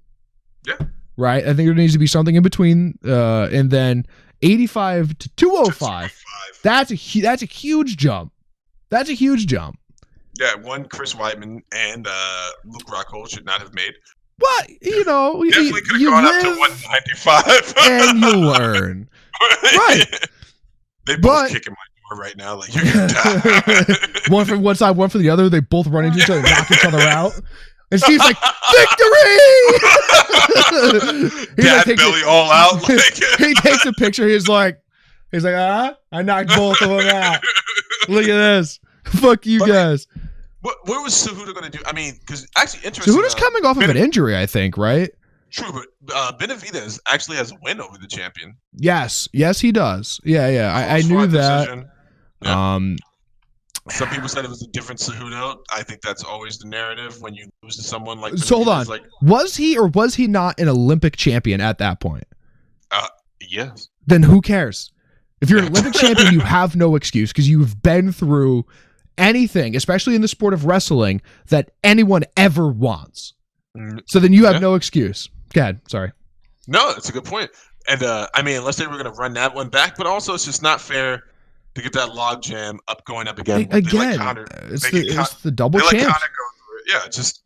Yeah. Right. I think there needs to be something in between, and then 85 to 205. That's a huge jump. That's a huge jump. Yeah, one Chris Weidman and Luke Rockhold should not have made. But, definitely could have gone up to 195. And you learn. Right. They both kicking my door right now. Like, you're going to die. One from one side, one from the other. They both run into each other and knock each other out. And Steve's like, victory! Dad belly all out. He takes a picture. He's like, I knocked both of them out. Look at this. Fuck you guys. What was Cejudo going to do? I mean, because actually, interesting. Cejudo's coming off of an injury, I think, right? True, but Benavidez actually has a win over the champion. Yes, he does. Yeah. I knew that. Yeah. Some people said it was a different Cejudo. I think that's always the narrative when you lose to someone like. So hold on. Was he or was he not an Olympic champion at that point? Yes. Then who cares? If you're an Olympic champion, you have no excuse because you've been through anything, especially in the sport of wrestling, that anyone ever wants. So then you have no excuse. Go ahead. Sorry. No, that's a good point. And I mean, unless they were going to run that one back, but also it's just not fair to get that log jam going up again. It's the double champ. Yeah, just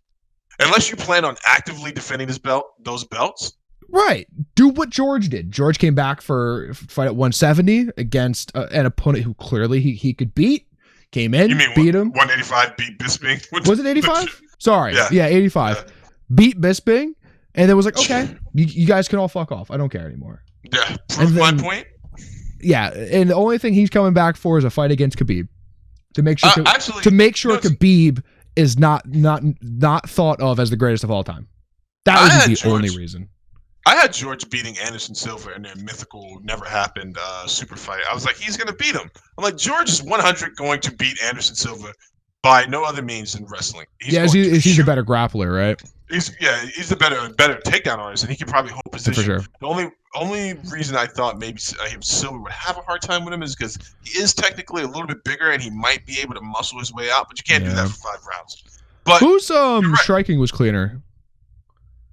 unless you plan on actively defending those belts. Right. Do what George did. George came back for fight at 170 against an opponent who clearly he could beat. Came in, beat him. 185 beat Bisping. Was it 85? Sorry. Yeah, 85. Yeah. Beat Bisping, and then was like, okay, you guys can all fuck off. I don't care anymore. Yeah, prove my point. Yeah, and the only thing he's coming back for is a fight against Khabib. to make sure actually, Khabib is not thought of as the greatest of all time. That was the only reason. I had George beating Anderson Silva in their mythical, never happened super fight. I was like, he's going to beat him. I'm like, George is 100 going to beat Anderson Silva by no other means than wrestling. He's a better grappler, right? He's the better takedown artist, and he can probably hold position. For sure. The only reason I thought maybe Silva would have a hard time with him is because he is technically a little bit bigger, and he might be able to muscle his way out, but you can't do that for 5 rounds. But whose striking was cleaner?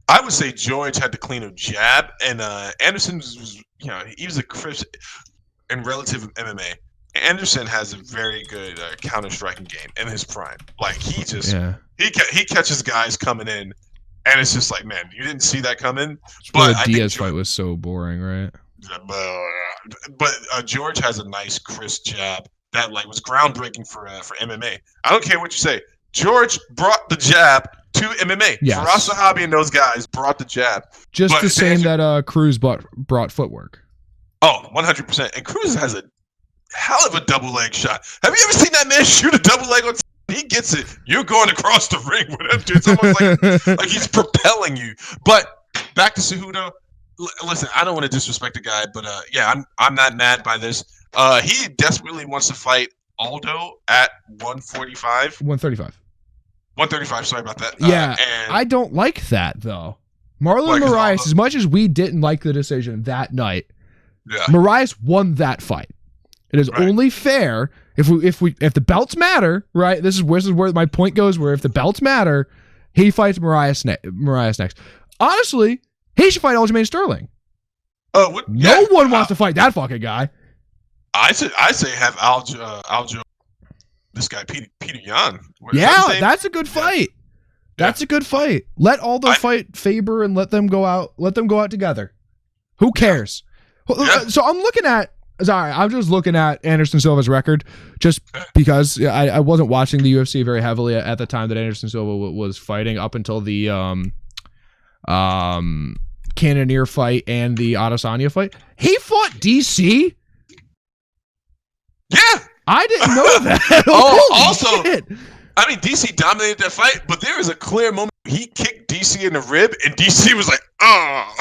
I would say George had the cleaner jab, and Anderson was, he was a crisp in relative MMA. Anderson has a very good counter striking game in his prime. Like he catches guys coming in, and it's just like, man, you didn't see that coming. But the Diaz fight was so boring, right? But George has a nice crisp jab that was groundbreaking for MMA. I don't care what you say. George brought the jab to MMA. Yes. Faraz Sahabi and those guys brought the jab. Just the same that Cruz brought footwork. Oh, 100%. And Cruz has a hell of a double leg shot. Have you ever seen that man shoot a double leg on? He gets it. You're going across the ring with him, dude. It's almost like he's propelling you. But back to Cejudo. Listen, I don't want to disrespect the guy, but I'm not mad by this. He desperately wants to fight Aldo at 145. 135, sorry about that. Yeah, I don't like that, though. Marlon Moraes, as much as we didn't like the decision that night, Moraes won that fight. It is only fair if the belts matter, right? This is where my point goes, where if the belts matter, he fights Moraes next. Honestly, he should fight Aljamain Sterling. No one wants to fight that fucking guy. I say have Aljo. This guy, Peter Yan. That's a good fight. That's a good fight. Let Aldo fight Faber and let them go out together. Who cares? So I'm just looking at Anderson Silva's record just because I wasn't watching the UFC very heavily at the time that Anderson Silva was fighting up until the Cannonier fight and the Adesanya fight. He fought DC? Yeah. I didn't know that. Also, shit. I mean, DC dominated that fight, but there was a clear moment he kicked DC in the rib, and DC was like, "Oh."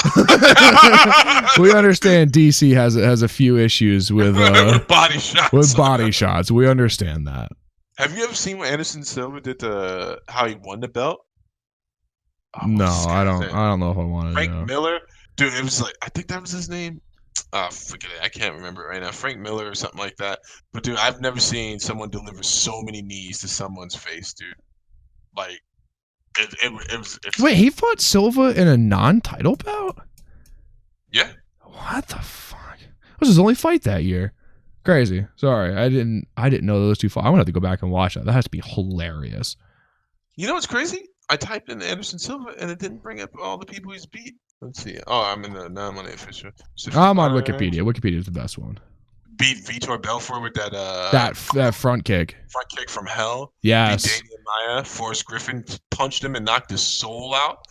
We understand DC has a few issues with body shots. With body shots, we understand that. Have you ever seen what Anderson Silva did to how he won the belt? No, I don't know if I want to. Frank Miller, dude. It was I think that was his name. Forget it. I can't remember it right now. Frank Miller or something like that. But dude, I've never seen someone deliver so many knees to someone's face, dude. Like, it was. Wait, he fought Silva in a non-title bout? Yeah. What the fuck? It was his only fight that year. Crazy. Sorry, I didn't know those two fought. I'm gonna have to go back and watch that. That has to be hilarious. You know what's crazy? I typed in Anderson Silva and it didn't bring up all the people he's beat. Let's see. Oh, I'm on the official. I'm on Wikipedia. Wikipedia is the best one. Beat Vitor Belfort with that front kick. Front kick from hell. Yes. Beat Damian Maia. Forrest Griffin punched him and knocked his soul out.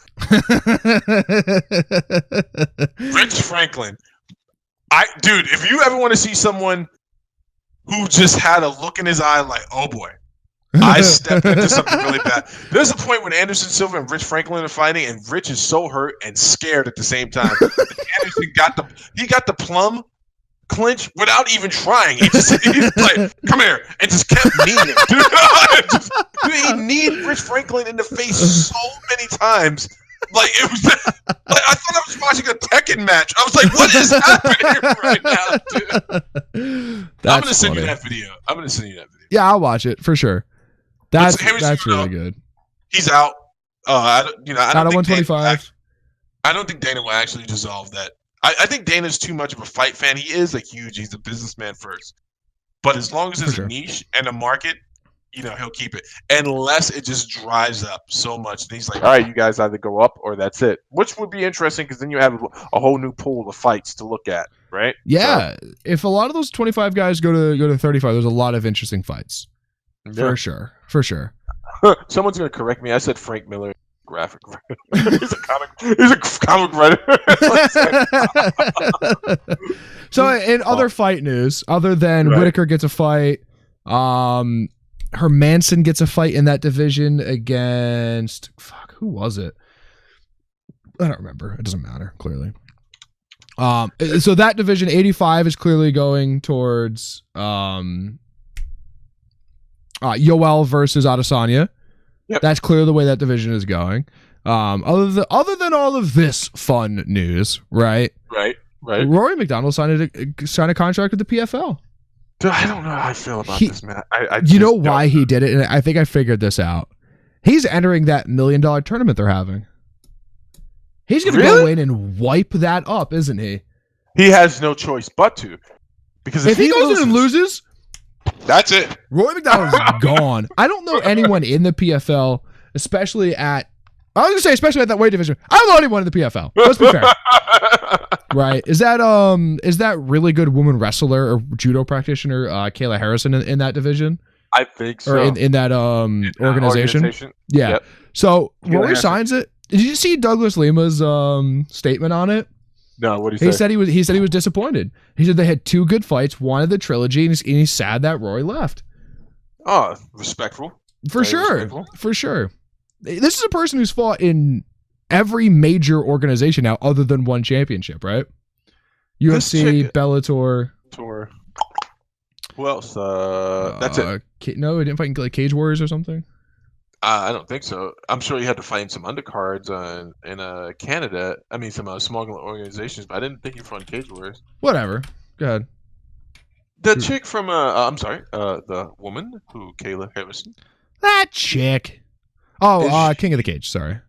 Rich Franklin. Dude, if you ever want to see someone who just had a look in his eye like, oh boy, I stepped into something really bad. There's a point when Anderson Silva and Rich Franklin are fighting, and Rich is so hurt and scared at the same time. Anderson got the plum clinch without even trying. He's like, come here, and just kept kneeing him. Dude, he kneed Rich Franklin in the face so many times. Like it was like I thought I was watching a Tekken match. I was like, what is happening right now, dude? I'm gonna send you that video. Yeah, I'll watch it for sure. That's really good. He's out. I don't out of 125. I don't think Dana will actually dissolve that. I think Dana's too much of a fight fan. He is he's a businessman first. But as long as there's a niche and a market, he'll keep it. Unless it just dries up so much. He's like, all right, you guys either go up or that's it. Which would be interesting because then you have a whole new pool of fights to look at, right? Yeah. So, if a lot of those 25 guys go to 35, there's a lot of interesting fights. Yeah. For sure. Someone's gonna correct me. I said Frank Miller, graphic writer. He's a comic writer. So, in other fight news, other than Whitaker gets a fight, Hermanson gets a fight in that division against who was it? I don't remember. It doesn't matter, clearly. So that division 85 is clearly going towards Yoel versus Adesanya. Yep. That's clearly the way that division is going. Other than all of this fun news, right? Right. Rory McDonald signed a contract with the PFL. Dude, I don't know how I feel about this, man. You know why he did it? And I think I figured this out. He's entering that $1 million tournament they're having. He's going to go in and wipe that up, isn't he? He has no choice but to. Because if he goes in and loses, that's it. Roy McDonald is gone. I don't know anyone in the PFL, especially at that weight division. I don't know anyone in the PFL. Let's be fair. Right. Is that really good woman wrestler or judo practitioner, Kayla Harrison in that division? I think so. Or in that organization? Yeah. Yep. So Rory signs it. Did you see Douglas Lima's statement on it? No, what did he say? He said he was disappointed. He said they had 2 good fights, wanted the trilogy, and he's sad that Rory left. Oh, respectful. For sure. This is a person who's fought in every major organization now other than one championship, right? UFC, Bellator. Who else? That's it. No, he didn't fight in like Cage Warriors or something? I don't think so. I'm sure he had to fight in some undercards in Canada. I mean, some small organizations, but I didn't think he fought in Cage Warriors. Whatever. Go ahead. The chick from, the woman who, Kayla Harrison. That chick. Oh, King of the Cage, sorry.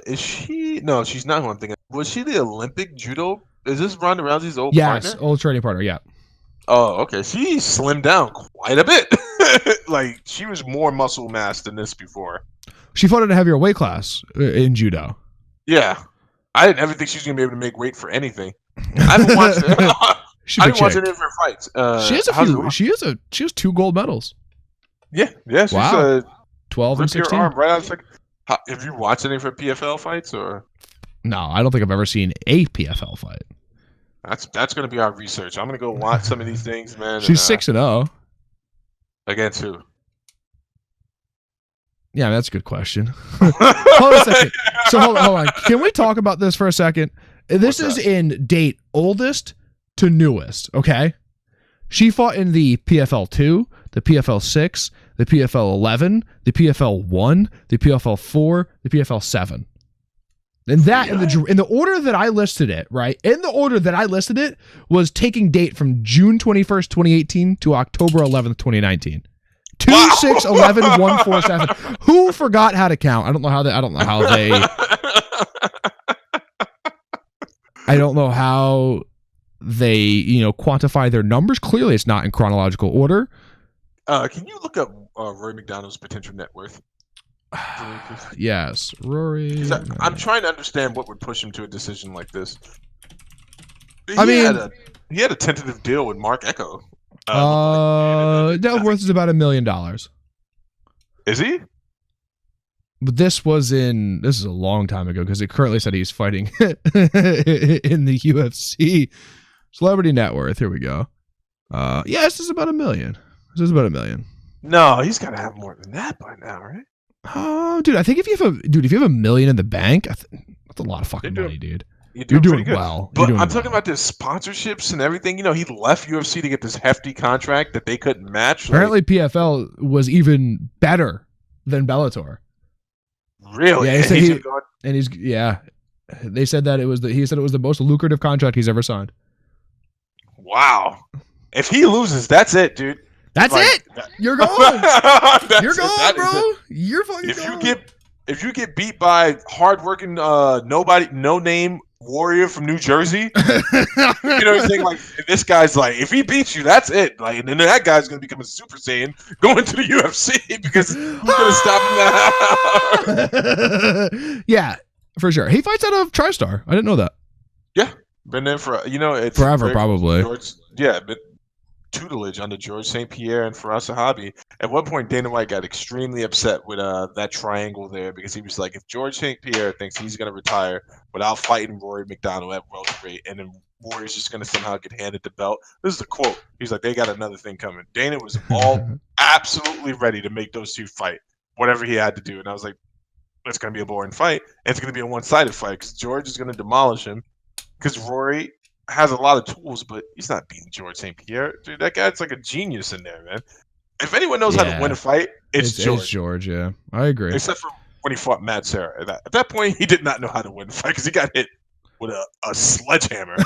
Is she? No, she's not who I'm thinking. Was she the Olympic judo? Is this Ronda Rousey's old partner? Yes, old training partner, yeah. Oh, okay. She slimmed down quite a bit. Like, she was more muscle mass than this before. She fought in a heavier weight class in judo. Yeah. I didn't ever think she was going to be able to make weight for anything. I haven't watched any of her fights. She has 2 gold medals. Yeah. She's wow. 12 and 16. Arm right out of have you watched any of her PFL fights or? No, I don't think I've ever seen a PFL fight. That's going to be our research. I'm going to go watch some of these things, man. She's 6-0. Against who? Yeah, that's a good question. Hold on a second. So hold on. Can we talk about this for a second? This is in date oldest to newest, okay? She fought in the PFL 2, the PFL 6, the PFL 11, the PFL 1, the PFL 4, the PFL 7. And that in the order that I listed it, right? In the order that I listed it was taking date from June 21st, 2018 to October 11th, 2019. 2, 6, 11, 1, 4, 7. Who forgot how to count? I don't know how they quantify their numbers. Clearly it's not in chronological order. Can you look up Rory McDonald's potential net worth? Yes, Rory. I'm trying to understand what would push him to a decision like this. He had a tentative deal with Mark Echo. Net worth is about $1 million. Is he? But this is a long time ago because it currently said he's fighting in the UFC. Celebrity net worth. Here we go. This is about $1 million. No, he's got to have more than that by now, right? Oh, dude, I think if you have $1 million in the bank, that's a lot of fucking money, dude. You're doing well. But I'm talking about the sponsorships and everything. You know, he left UFC to get this hefty contract that they couldn't match. Apparently, PFL was even better than Bellator. Really? Yeah, they said that he said it was the most lucrative contract he's ever signed. Wow. If he loses, that's it, dude. That's it. You're going. You're going, bro. You're fucking going. If you get beat by hardworking no name warrior from New Jersey, you know what I'm saying? Like, this guy's like, if he beats you, that's it. Like, and then that guy's gonna become a Super Saiyan, going to the UFC because who's gonna stop him now? Yeah, for sure. He fights out of TriStar. I didn't know that. Yeah, been there for it's forever, probably. Yeah, but tutelage under George St. Pierre and Firas Zahabi. At one point, Dana White got extremely upset with that triangle there because he was like, if George St. Pierre thinks he's going to retire without fighting Rory McDonald at welterweight, and then Rory's just going to somehow get handed the belt. This is a quote. He's like, they got another thing coming. Dana was all absolutely ready to make those two fight, whatever he had to do. And I was like, it's going to be a boring fight. And it's going to be a one-sided fight because George is going to demolish him because Rory has a lot of tools, but he's not beating George St. Pierre. Dude, that guy's like a genius in there, man. If anyone knows how to win a fight, it's George. It's George, yeah. I agree. Except for when he fought Matt Serra. At that point, he did not know how to win a fight because he got hit with a sledgehammer.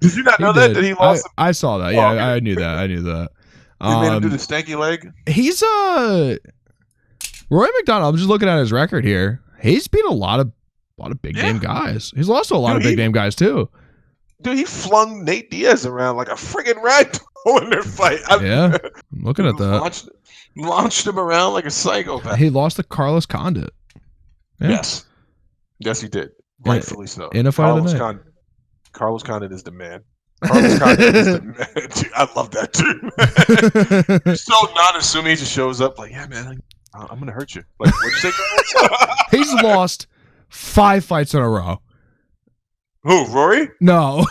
Did you not know that he lost? I saw that. Yeah, I knew that. I knew that. He made him do the stanky leg. He's Roy McDonald. I'm just looking at his record here. He's beat a lot of big name guys. He's lost to a lot of big name guys too. Dude, he flung Nate Diaz around like a friggin' rag doll in their fight. I'm looking at that. Launched him around like a psychopath. He lost to Carlos Condit. Yeah. Yes, he did. Rightfully so. In a fight of the night. Carlos Condit is the man. Carlos Condit is the man. Dude, I love that dude. He's so non-assuming. He just shows up like, yeah, man, I'm going to hurt you. Like, what'd you say? He's lost 5 fights in a row. Who, Rory? No.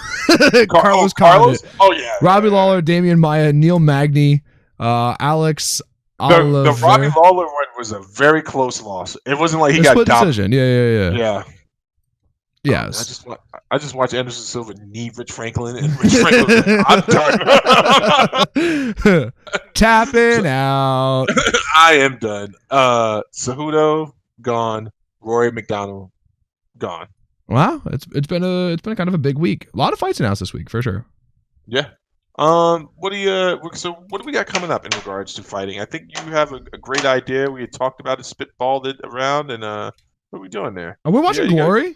Carlos Condit. Oh, yeah. Robbie Lawler, Damian Maia, Neil Magny, Alex Oliver. The Robbie Lawler one was a very close loss. It wasn't like he got split decision. Yeah. Yes. I just watched Anderson Silva knee Rich Franklin, and Rich Franklin was like, I'm done. Tapping out. I am done. Cejudo gone. Rory McDonald gone. Wow, it's been kind of a big week. A lot of fights announced this week for sure. Yeah. What do we got coming up in regards to fighting? I think you have a great idea. We had talked about it, spitballed it around, and what are we doing there? Are we watching Glory?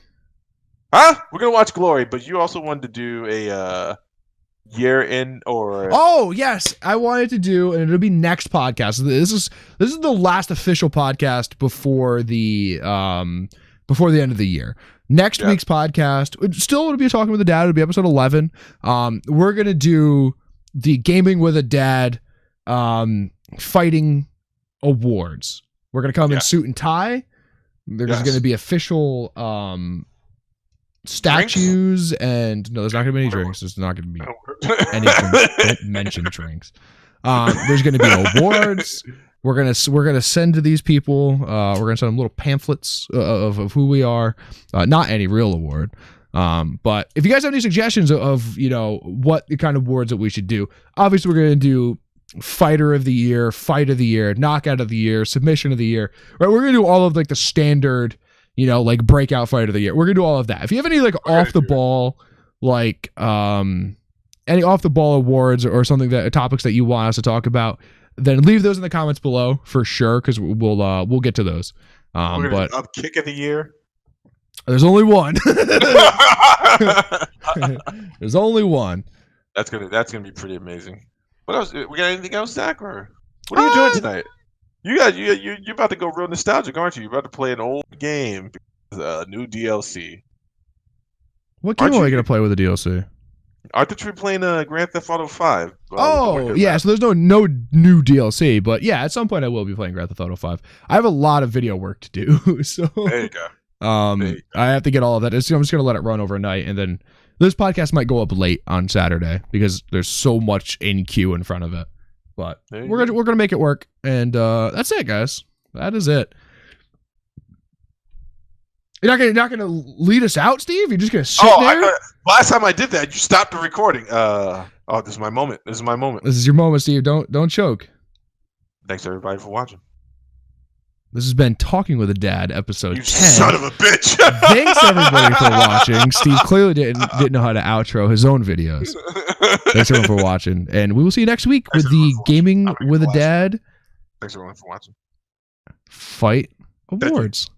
Huh? We're gonna watch Glory, but you also wanted to do a year in or. Oh yes, I wanted to do, and it'll be next podcast. This is the last official podcast before the end of the year. Next week's podcast, still going to be talking with a dad. It'll be episode 11. We're going to do the Gaming with a Dad fighting awards. We're going to come in suit and tie. There's going to be official statues and no, there's not going to be any drinks. There's not going to be any drinks. Don't mention drinks. There's going to be awards. We're gonna send to these people. We're gonna send them little pamphlets of who we are. Not any real award, but if you guys have any suggestions of what kind of awards that we should do, obviously we're gonna do fighter of the year, fight of the year, knockout of the year, submission of the year. Right? We're gonna do all of like the standard, like breakout fight of the year. We're gonna do all of that. If you have any like off the ball, like any off the ball awards or something that topics that you want us to talk about, then leave those in the comments below for sure, because we'll get to those. But up kick of the year. There's only one. There's only one. That's gonna be pretty amazing. What else? We got anything else, Zach? Or what are you doing tonight? You're about to go real nostalgic, aren't you? You're about to play an old game, new DLC. What game are we gonna play with the DLC? I thought you were playing Grand Theft Auto 5. Oh, yeah. So there's no new DLC, but yeah, at some point I will be playing Grand Theft Auto 5. I have a lot of video work to do, so there you go. I have to get all of that. I'm just gonna let it run overnight, and then this podcast might go up late on Saturday because there's so much in queue in front of it. But we're gonna make it work, and that's it, guys. That is it. You're not gonna lead us out, Steve? You're just gonna sit there? Last time I did that, you stopped the recording. This is my moment. This is your moment, Steve. Don't choke. Thanks everybody for watching. This has been Talking with a Dad, episode 10. Son of a bitch. Thanks everybody for watching. Steve clearly didn't know how to outro his own videos. Thanks everyone for watching, and we will see you next week with the Gaming with a Dad. Thanks everyone for watching. Fight awards.